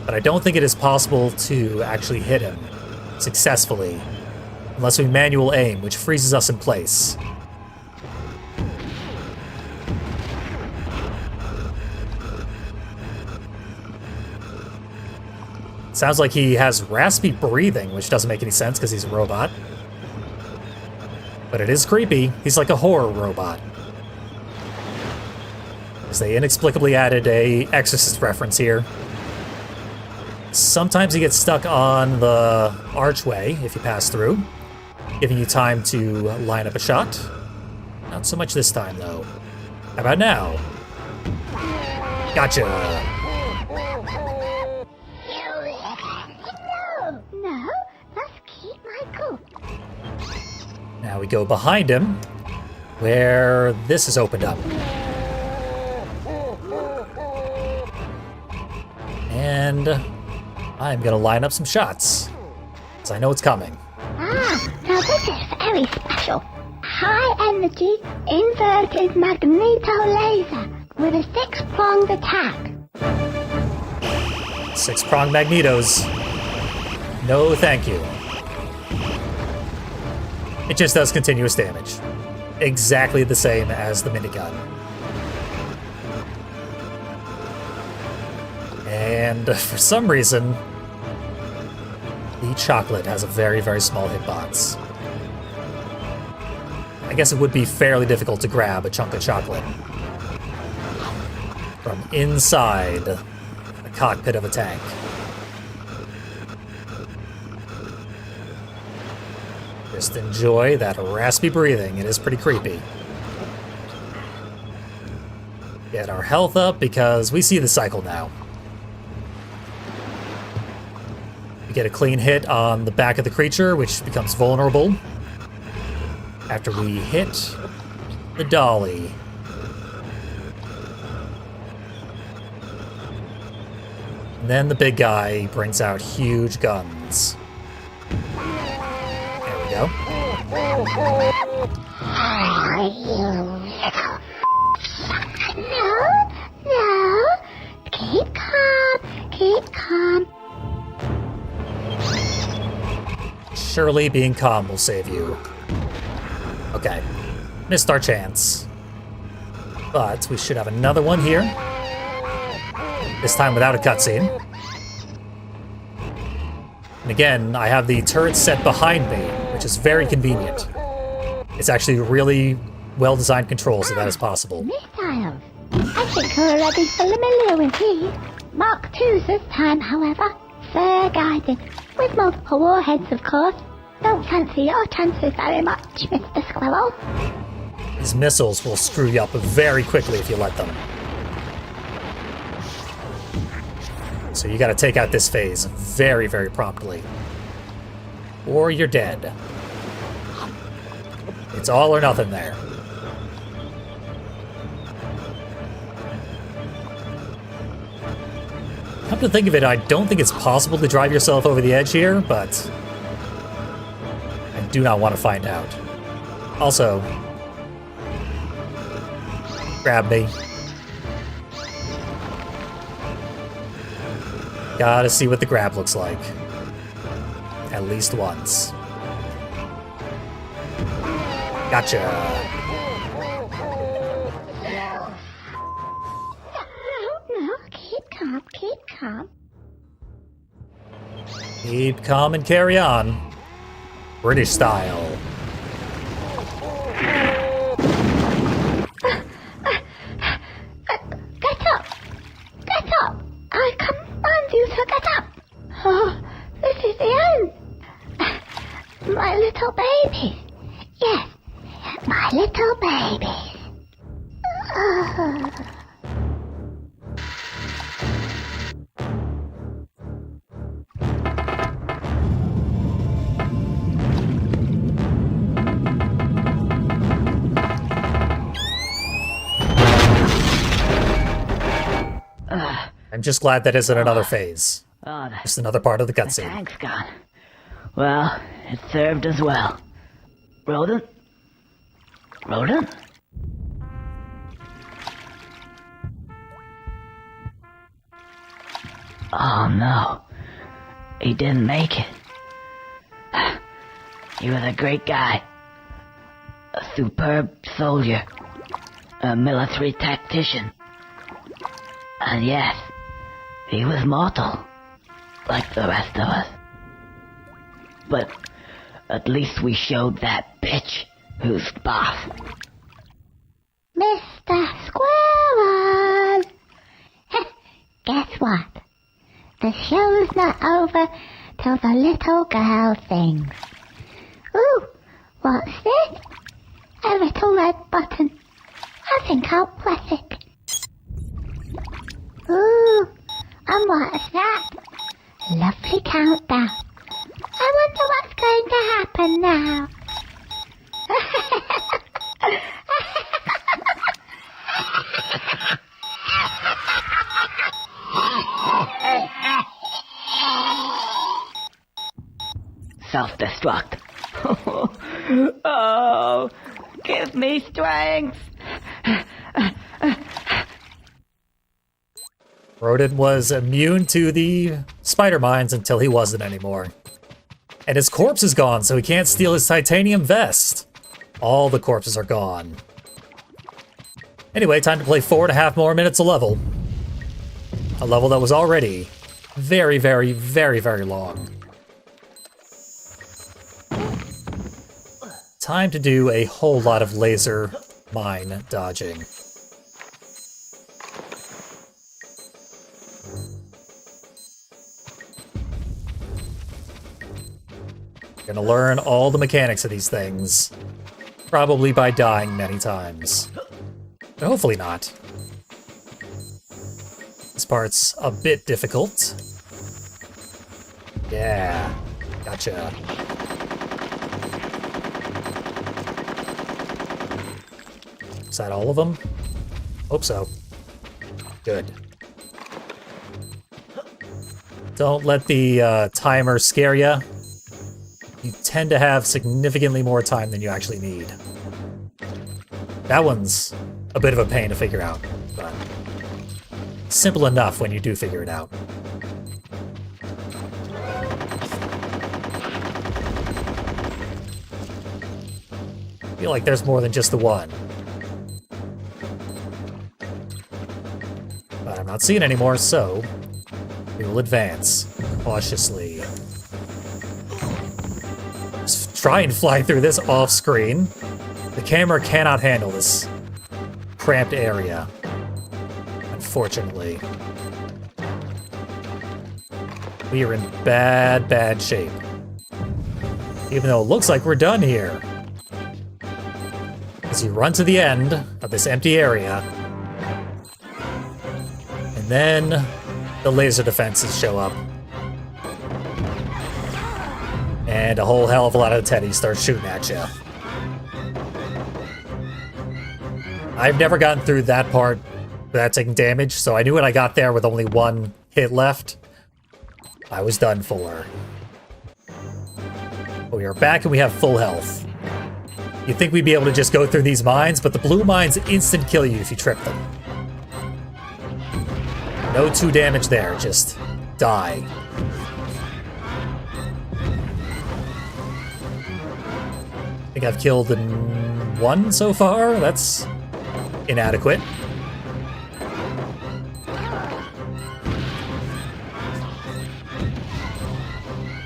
But I don't think it is possible to actually hit him successfully unless we manual aim, which freezes us in place. Sounds like he has raspy breathing, which doesn't make any sense because he's a robot. But it is creepy. He's like a horror robot. As they inexplicably added a Exorcist reference here. Sometimes he gets stuck on the archway if you pass through, giving you time to line up a shot. Not so much this time, though. How about now? Gotcha! No, let's keep my cool. Now we go behind him, where this is opened up. And I'm gonna line up some shots, because I know it's coming. Now this is very special. High energy, inverted magneto laser with a 6-pronged attack. 6-prong magnetos. No thank you. It just does continuous damage. Exactly the same as the minigun. And for some reason, the chocolate has a very, very small hitbox. I guess it would be fairly difficult to grab a chunk of chocolate from inside the cockpit of a tank. Just enjoy that raspy breathing. It is pretty creepy. Get our health up because we see the cycle now. We get a clean hit on the back of the creature, which becomes vulnerable after we hit the dolly. And then the big guy brings out huge guns. There we go. No. Keep calm. Surely being calm will save you. Okay. Missed our chance. But we should have another one here. This time without a cutscene. And again, I have the turret set behind me, which is very convenient. It's actually really well-designed controls, so that is possible. Missiles. I think we're already familiar with these. Mark IIs this time, however. Fair guided. With multiple warheads, of course. Don't fancy your chances very much, Mr. Squirrel. These missiles will screw you up very quickly if you let them. So you gotta take out this phase very, very promptly. Or you're dead. It's all or nothing there. Come to think of it, I don't think it's possible to drive yourself over the edge here, but I do not want to find out. Also, grab me. Gotta see what the grab looks like. At least once. Gotcha. No, keep calm. Keep calm and carry on. British style. Get up! I command you to get up! Oh, this is the end! My little baby! I'm just glad that isn't another phase. Oh, Just another part of the the cutscene. tank's gone. Well, it served us well. Rodent? Rodent? Oh no. He didn't make it. He was a great guy. A superb soldier. A military tactician. And yes, he was mortal. Like the rest of us. But at least we showed that bitch who's boss. Mr. Squirrel! Guess what? The show's not over till the little girl sings. Ooh, what's this? A little red button. I think I'll press it. Ooh, and what's that? Lovely countdown. I wonder what's going to happen now. Self-destruct. Oh, give me strength. Rodent was immune to the spider mines until he wasn't anymore. And his corpse is gone, so he can't steal his titanium vest. All the corpses are gone. Anyway, time to play 4.5 more minutes a level. A level that was already very, very, very, very long. Time to do a whole lot of laser mine dodging. Gonna learn all the mechanics of these things. Probably by dying many times. But hopefully not. This part's a bit difficult. Yeah, gotcha. Is that all of them? Hope so. Good. Don't let the timer scare you. You tend to have significantly more time than you actually need. That one's a bit of a pain to figure out, but simple enough when you do figure it out. I feel like there's more than just the one. But I'm not seeing any more, so we will advance cautiously. Just try and fly through this off-screen. The camera cannot handle this cramped area, unfortunately. We are in bad, bad shape. Even though it looks like we're done here. As you run to the end of this empty area, and then the laser defenses show up. And a whole hell of a lot of teddies start shooting at you. I've never gotten through that part without taking damage, so I knew when I got there with only one hit left, I was done for. But we are back and we have full health. You'd think we'd be able to just go through these mines, but the blue mines instant kill you if you trip them. No 2 damage there, just die. I think I've killed 1 so far. That's inadequate.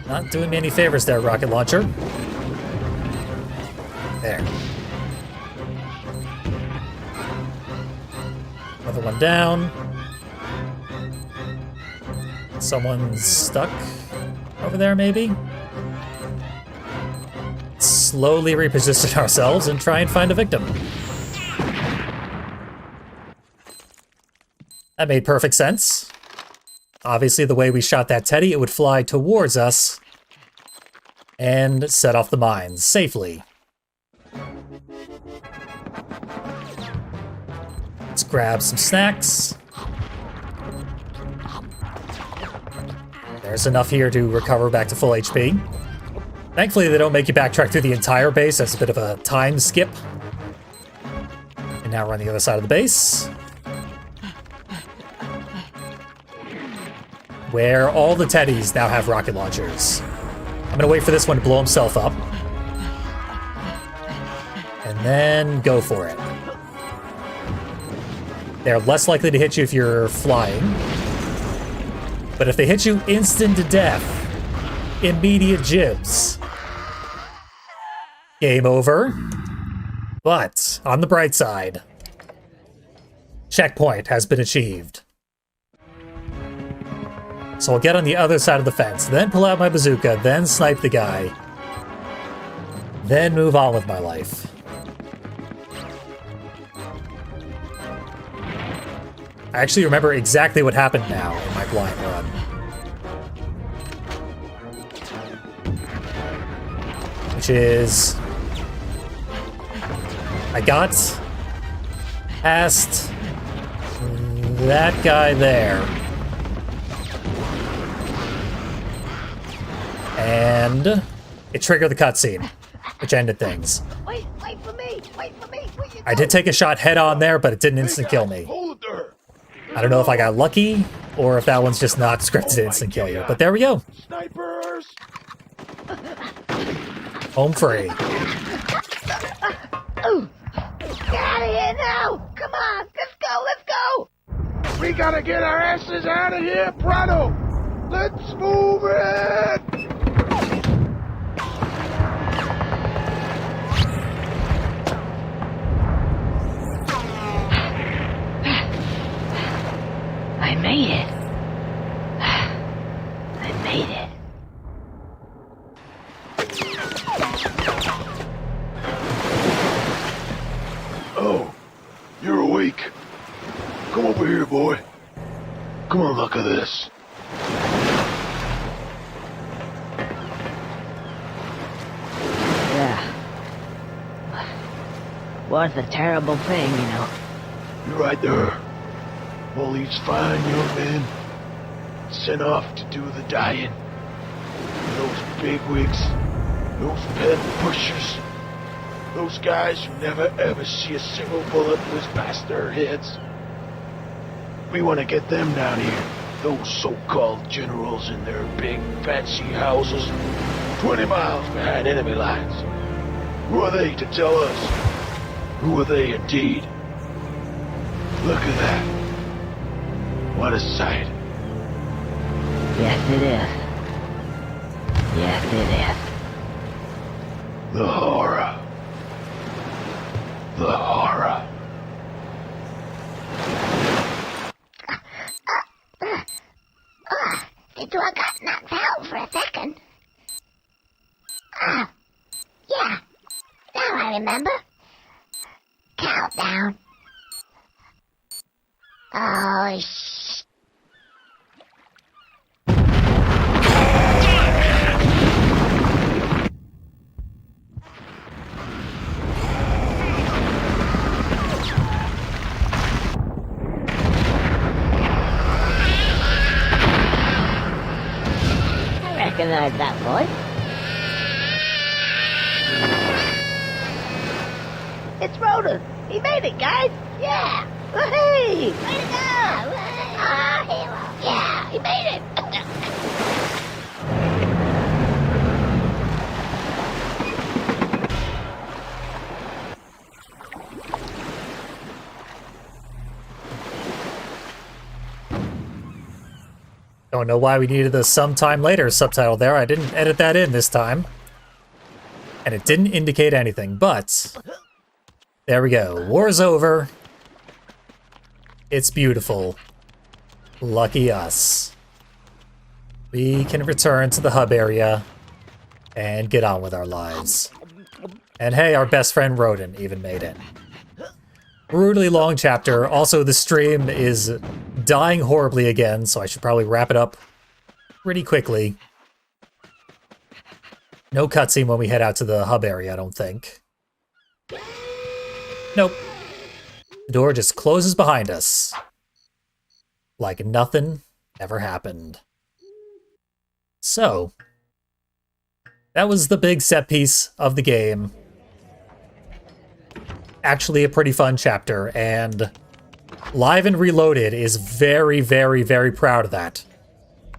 Not doing me any favors there, rocket launcher. There. Another one down. Someone's stuck over there, maybe? Slowly reposition ourselves and try and find a victim. That made perfect sense. Obviously, the way we shot that teddy, it would fly towards us and set off the mines safely. Let's grab some snacks. There's enough here to recover back to full HP. Thankfully, they don't make you backtrack through the entire base. That's a bit of a time skip. And now we're on the other side of the base, where all the teddies now have rocket launchers. I'm gonna wait for this one to blow himself up, and then go for it. They're less likely to hit you if you're flying, but if they hit you instant to death, immediate jibs. Game over. But, on the bright side, checkpoint has been achieved. So I'll get on the other side of the fence, then pull out my bazooka, then snipe the guy, then move on with my life. I actually remember exactly what happened now in my blind run. Which is, I got past that guy there. And it triggered the cutscene, which ended things. Wait for me! Wait for me! Where you I did take a shot head on there, but it didn't instant kill me. Hold there. I don't know if I got lucky, or if that one's just not scripted to instant kill you, but there we go. Snipers! Home free. Ooh. Get out of here now! Come on! Let's go! We gotta get our asses out of here, Prado! Let's move it! I made it. I made it. Oh, you're awake. Come over here, boy. Come on, look at this. Yeah. Was a terrible thing, you know. You're right there. All these fine young men sent off to do the dying. And those bigwigs, those pen pushers, those guys who never ever see a single bullet whiz past their heads. We want to get them down here. Those so-called generals in their big fancy houses 20 miles behind enemy lines. Who are they to tell us? Who are they indeed? Look at that. What a sight. Yes, it is. Yes, it is. The horror. The horror. Did I got knocked out for a second? Yeah. Now I remember. Countdown. Oh, Recognize that voice? It's Rhoda. He made it, guys. Yeah. Woohoo! Way to go! Ah, hero. Yeah, he made it. Don't know why we needed the sometime later subtitle there. I didn't edit that in this time. And it didn't indicate anything, but there we go. War's over. It's beautiful. Lucky us. We can return to the hub area and get on with our lives. And hey, our best friend Rodin even made it. Brutally long chapter. Also, the stream is dying horribly again, so I should probably wrap it up pretty quickly. No cutscene when we head out to the hub area, I don't think. Nope. The door just closes behind us. Like nothing ever happened. So, that was the big set piece of the game. Actually a pretty fun chapter, and Live and Reloaded is very, very, very proud of that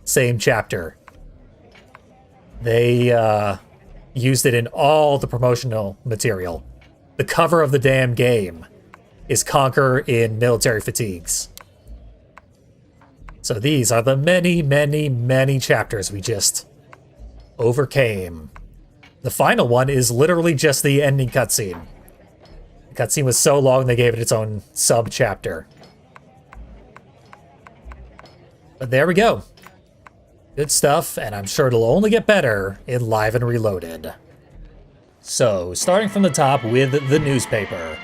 same chapter. They used it in all the promotional material. The cover of the damn game is Conker in military fatigues. So these are the many, many, many chapters we just overcame. The final one is literally just the ending cutscene. The cutscene was so long they gave it its own sub-chapter. But there we go. Good stuff, and I'm sure it'll only get better in Live and Reloaded. So, starting from the top with the newspaper.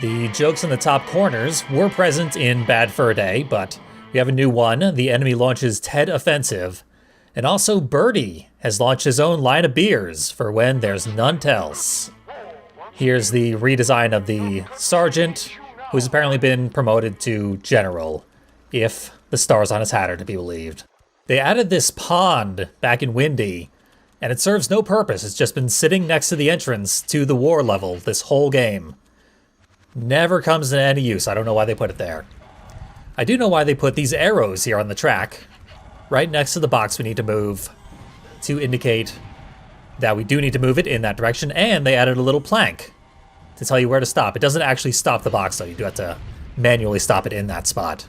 The jokes in the top corners were present in Bad Fur Day, but we have a new one. The enemy launches Ted Offensive, and also Birdie has launched his own line of beers for when there's none else. Here's the redesign of the sergeant, who's apparently been promoted to general, if the stars on his hat are to be believed. They added this pond back in Windy, and it serves no purpose. It's just been sitting next to the entrance to the war level this whole game. Never comes to any use. I don't know why they put it there. I do know why they put these arrows here on the track, right next to the box we need to move, to indicate that we do need to move it in that direction, and they added a little plank to tell you where to stop. It doesn't actually stop the box, though. You do have to manually stop it in that spot.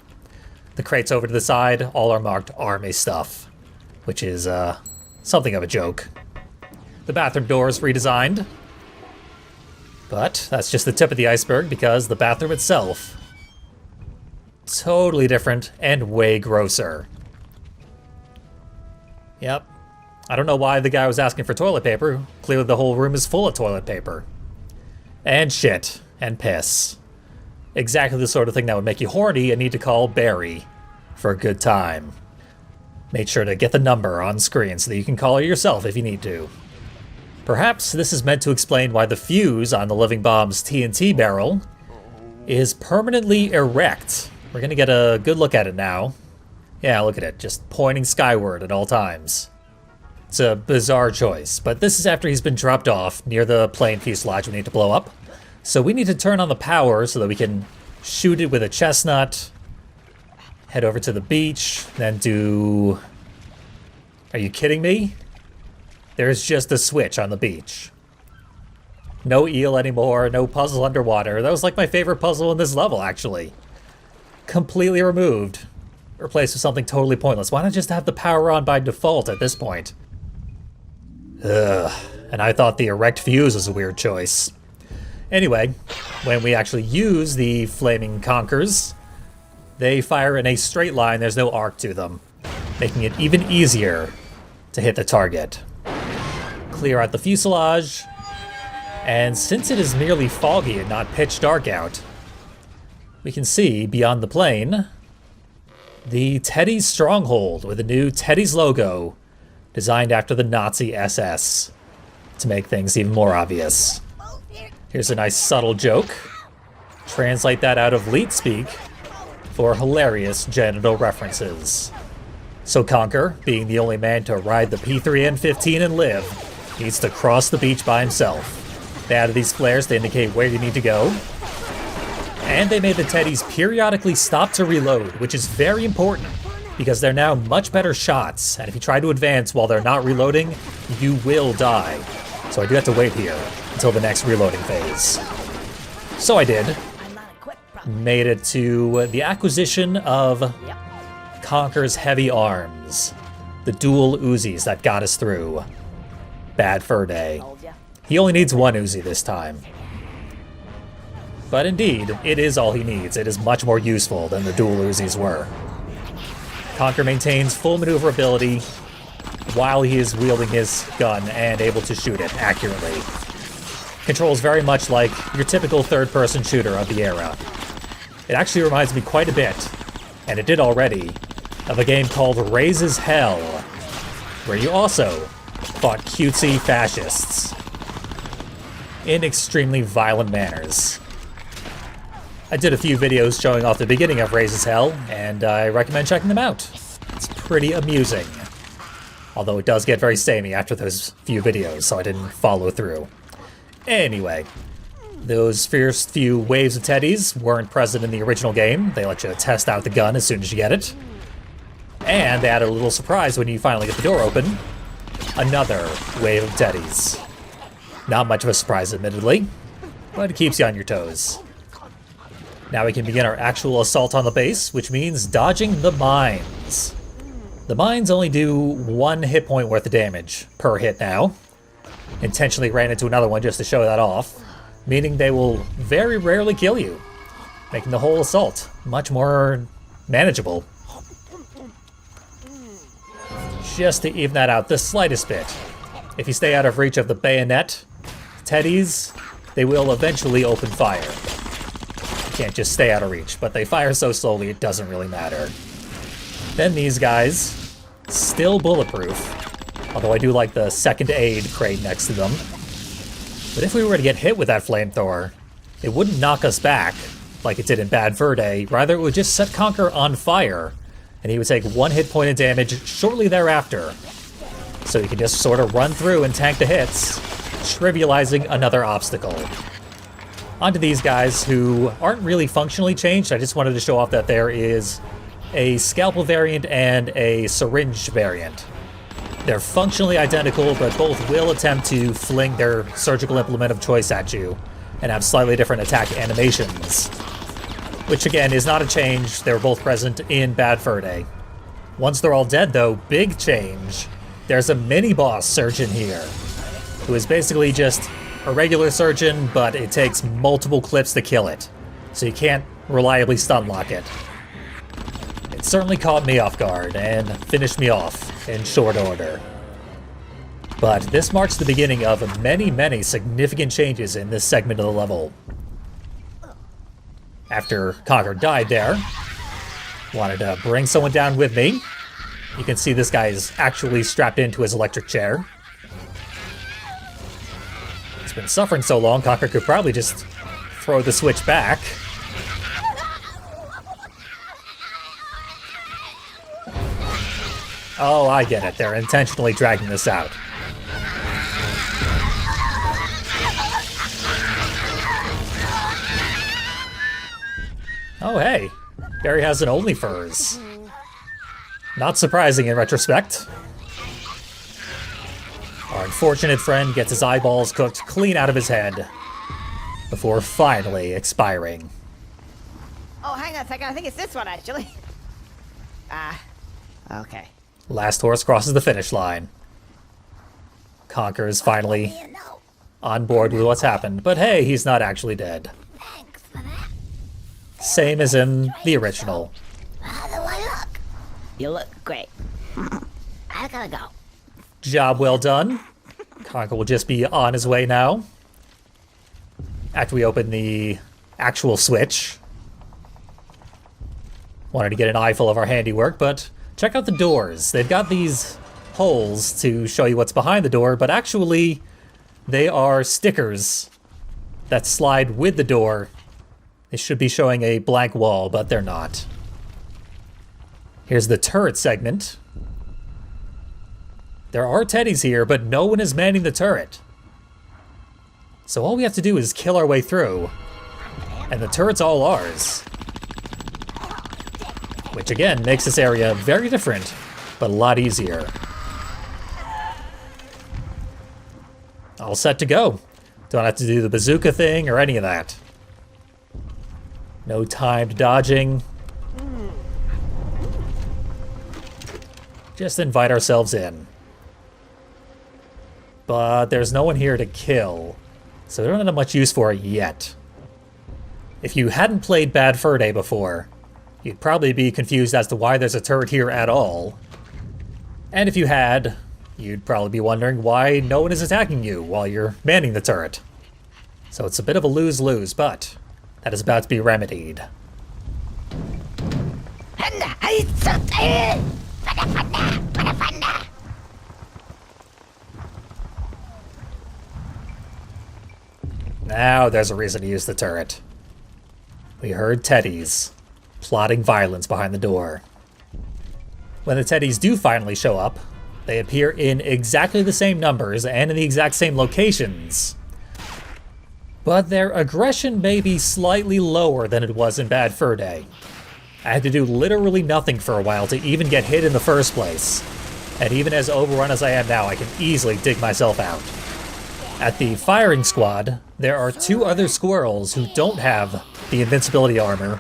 The crates over to the side, all are marked Army stuff, which is something of a joke. The bathroom door is redesigned, but that's just the tip of the iceberg because the bathroom itself, totally different and way grosser. Yep. I don't know why the guy was asking for toilet paper. Clearly the whole room is full of toilet paper. And shit. And piss. Exactly the sort of thing that would make you horny and need to call Barry for a good time. Make sure to get the number on screen so that you can call her yourself if you need to. Perhaps this is meant to explain why the fuse on the Living Bomb's TNT barrel is permanently erect. We're gonna get a good look at it now. Yeah, look at it, just pointing skyward at all times. It's a bizarre choice, but this is after he's been dropped off near the plane fuselage we need to blow up. So we need to turn on the power so that we can shoot it with a chestnut, head over to the beach, then do... Are you kidding me? There's just a switch on the beach. No eel anymore, no puzzle underwater. That was like my favorite puzzle in this level, actually. Completely removed. Replaced with something totally pointless. Why not just have the power on by default at this point? Ugh. And I thought the erect fuse was a weird choice. Anyway, when we actually use the flaming conkers, they fire in a straight line. There's no arc to them, making it even easier to hit the target. Clear out the fuselage, and since it is merely foggy and not pitch dark out, we can see beyond the plane the Teddy's Stronghold with a new Teddy's logo designed after the Nazi SS to make things even more obvious. Here's a nice subtle joke. Translate that out of leet speak for hilarious genital references. So Conker, being the only man to ride the P3N15 and live, needs to cross the beach by himself. They added these flares to indicate where you need to go. And they made the Teddies periodically stop to reload, which is very important because they're now much better shots, and if you try to advance while they're not reloading, you will die. So I do have to wait here until the next reloading phase. So I did. Made it to the acquisition of Conker's heavy arms. The dual Uzis that got us through Bad Fur Day. He only needs one Uzi this time. But indeed, it is all he needs. It is much more useful than the dual Uzis were. Conker maintains full maneuverability while he is wielding his gun and able to shoot it accurately. Controls very much like your typical third-person shooter of the era. It actually reminds me quite a bit and it did already, of a game called Raises Hell, where you also fought cutesy fascists in extremely violent manners. I did a few videos showing off the beginning of Raises Hell, and I recommend checking them out. It's pretty amusing. Although it does get very samey after those few videos, so I didn't follow through. Anyway, those first few waves of teddies weren't present in the original game. They let you test out the gun as soon as you get it. And they added a little surprise when you finally get the door open. Another wave of teddies. Not much of a surprise, admittedly, but it keeps you on your toes. Now we can begin our actual assault on the base, which means dodging the mines. The mines only do 1 hit point worth of damage per hit now. Intentionally ran into another one just to show that off, meaning they will very rarely kill you, making the whole assault much more manageable. Just to even that out the slightest bit, if you stay out of reach of the bayonet, teddies, they will eventually open fire. You can't just stay out of reach, but they fire so slowly it doesn't really matter. Then these guys, still bulletproof, although I do like the second aid crate next to them. But if we were to get hit with that flamethrower, it wouldn't knock us back like it did in Bad Fur Day, rather it would just set Conker on fire, and he would take 1 hit point of damage shortly thereafter. So you can just sort of run through and tank the hits, trivializing another obstacle. Onto these guys who aren't really functionally changed. I just wanted to show off that there is a scalpel variant and a syringe variant. They're functionally identical, but both will attempt to fling their surgical implement of choice at you and have slightly different attack animations. Which again is not a change, they were both present in Bad Fur Day. Once they're all dead though, big change. There's a mini-boss surgeon here, who is basically just a regular surgeon, but it takes multiple clips to kill it, so you can't reliably stun lock it. It certainly caught me off guard, and finished me off in short order. But this marks the beginning of many, many significant changes in this segment of the level. After Conker died there, wanted to bring someone down with me. You can see this guy is actually strapped into his electric chair. He's been suffering so long, Conker could probably just throw the switch back. Oh, I get it. They're intentionally dragging this out. Oh, hey. Barry has an OnlyFurs. Not surprising in retrospect. Our unfortunate friend gets his eyeballs cooked clean out of his head before finally expiring. Oh, hang on a second. I think it's this one, actually. Okay. Last horse crosses the finish line. Conker is finally on board with what's happened, but hey, he's not actually dead. Thanks for that. Same as in the original. How do I look? You look great. I gotta go. Job well done. Conker will just be on his way now. After we open the actual switch. Wanted to get an eyeful of our handiwork, but check out the doors. They've got these holes to show you what's behind the door, but actually they are stickers that slide with the door. They should be showing a blank wall, but they're not. Here's the turret segment. There are teddies here, but no one is manning the turret. So all we have to do is kill our way through, and the turret's all ours. Which again makes this area very different, but a lot easier. All set to go. Don't have to do the bazooka thing or any of that. No timed dodging. Just invite ourselves in. But there's no one here to kill, so we don't have much use for it yet. If you hadn't played Bad Fur Day before, you'd probably be confused as to why there's a turret here at all. And if you had, you'd probably be wondering why no one is attacking you while you're manning the turret. So it's a bit of a lose-lose, but that is about to be remedied. I'm so tired. Now there's a reason to use the turret. We heard teddies plotting violence behind the door. When the teddies do finally show up, they appear in exactly the same numbers and in the exact same locations. But their aggression may be slightly lower than it was in Bad Fur Day. I had to do literally nothing for a while to even get hit in the first place. And even as overrun as I am now, I can easily dig myself out. At the firing squad, there are 2 other squirrels who don't have the invincibility armor,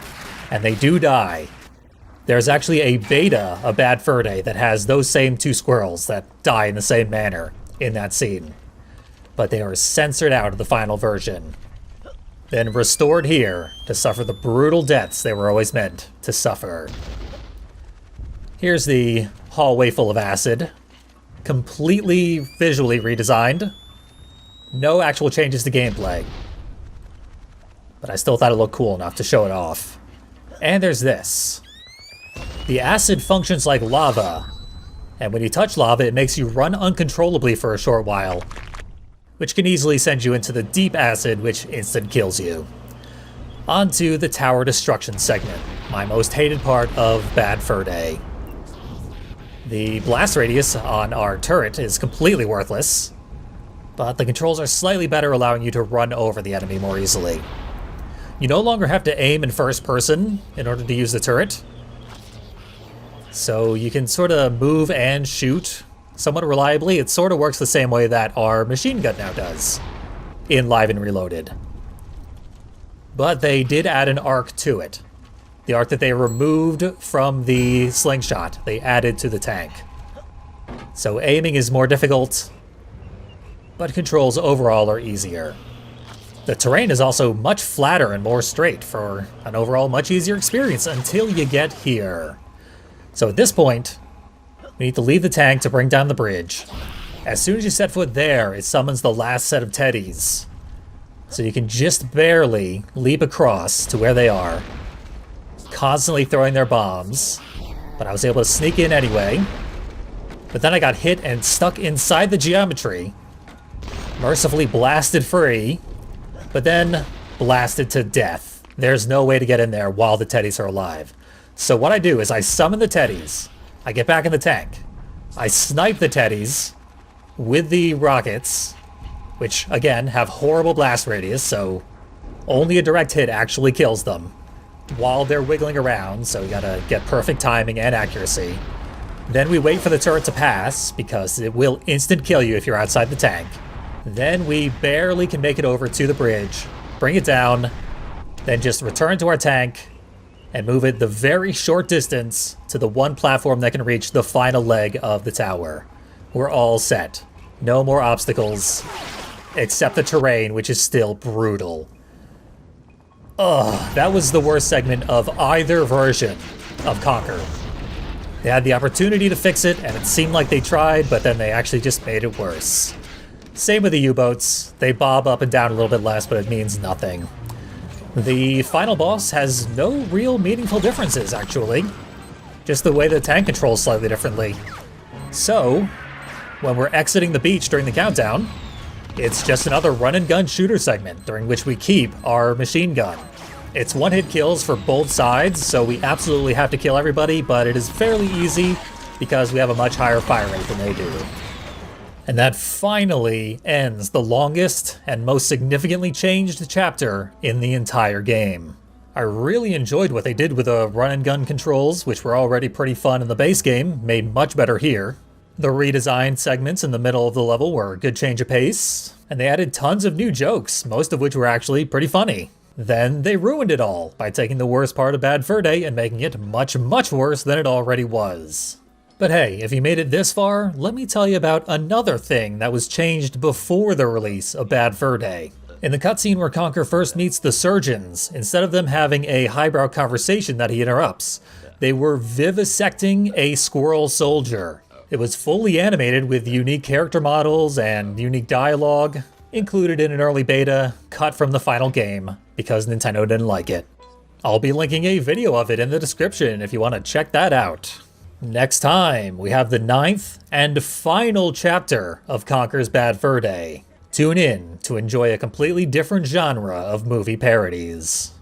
and they do die. There's actually a beta of Bad Fur Day that has those same 2 squirrels that die in the same manner in that scene. But they are censored out of the final version, then restored here to suffer the brutal deaths they were always meant to suffer. Here's the hallway full of acid, completely visually redesigned. No actual changes to gameplay, but I still thought it looked cool enough to show it off. And there's this. The acid functions like lava, and when you touch lava, it makes you run uncontrollably for a short while, which can easily send you into the deep acid, which instant kills you. Onto the tower destruction segment, my most hated part of Bad Fur Day. The blast radius on our turret is completely worthless, but the controls are slightly better, allowing you to run over the enemy more easily. You no longer have to aim in first person in order to use the turret, so you can sort of move and shoot somewhat reliably. It sort of works the same way that our machine gun now does in Live and Reloaded. But they did add an arc to it. The arc that they removed from the slingshot, they added to the tank. So aiming is more difficult, but controls overall are easier. The terrain is also much flatter and more straight for an overall much easier experience until you get here. So at this point, we need to leave the tank to bring down the bridge. As soon as you set foot there, it summons the last set of teddies. So you can just barely leap across to where they are, constantly throwing their bombs. But I was able to sneak in anyway. But then I got hit and stuck inside the geometry, mercifully blasted free, but then blasted to death. There's no way to get in there while the teddies are alive. So what I do is I summon the teddies, I get back in the tank, I snipe the teddies with the rockets, which again have horrible blast radius, so only a direct hit actually kills them while they're wiggling around, so we gotta get perfect timing and accuracy. Then we wait for the turret to pass, because it will instant kill you if you're outside the tank. Then we barely can make it over to the bridge, bring it down, then just return to our tank, and move it the very short distance to the one platform that can reach the final leg of the tower. We're all set. No more obstacles, except the terrain, which is still brutal. Ugh, that was the worst segment of either version of Conker. They had the opportunity to fix it, and it seemed like they tried, but then they actually just made it worse. Same with the U-boats. They bob up and down a little bit less, but it means nothing. The final boss has no real meaningful differences, actually. Just the way the tank controls slightly differently. So, when we're exiting the beach during the countdown, it's just another run-and-gun shooter segment, during which we keep our machine gun. It's one-hit kills for both sides, so we absolutely have to kill everybody, but it is fairly easy because we have a much higher fire rate than they do. And that finally ends the longest and most significantly changed chapter in the entire game. I really enjoyed what they did with the run-and-gun controls, which were already pretty fun in the base game, made much better here. The redesigned segments in the middle of the level were a good change of pace, and they added tons of new jokes, most of which were actually pretty funny. Then they ruined it all by taking the worst part of Bad Fur Day and making it much, much worse than it already was. But hey, if you made it this far, let me tell you about another thing that was changed before the release of Bad Fur Day. In the cutscene where Conker first meets the surgeons, instead of them having a highbrow conversation that he interrupts, they were vivisecting a squirrel soldier. It was fully animated with unique character models and unique dialogue, included in an early beta, cut from the final game, because Nintendo didn't like it. I'll be linking a video of it in the description if you want to check that out. Next time, we have the 9th and final chapter of Conker's Bad Fur Day. Tune in to enjoy a completely different genre of movie parodies.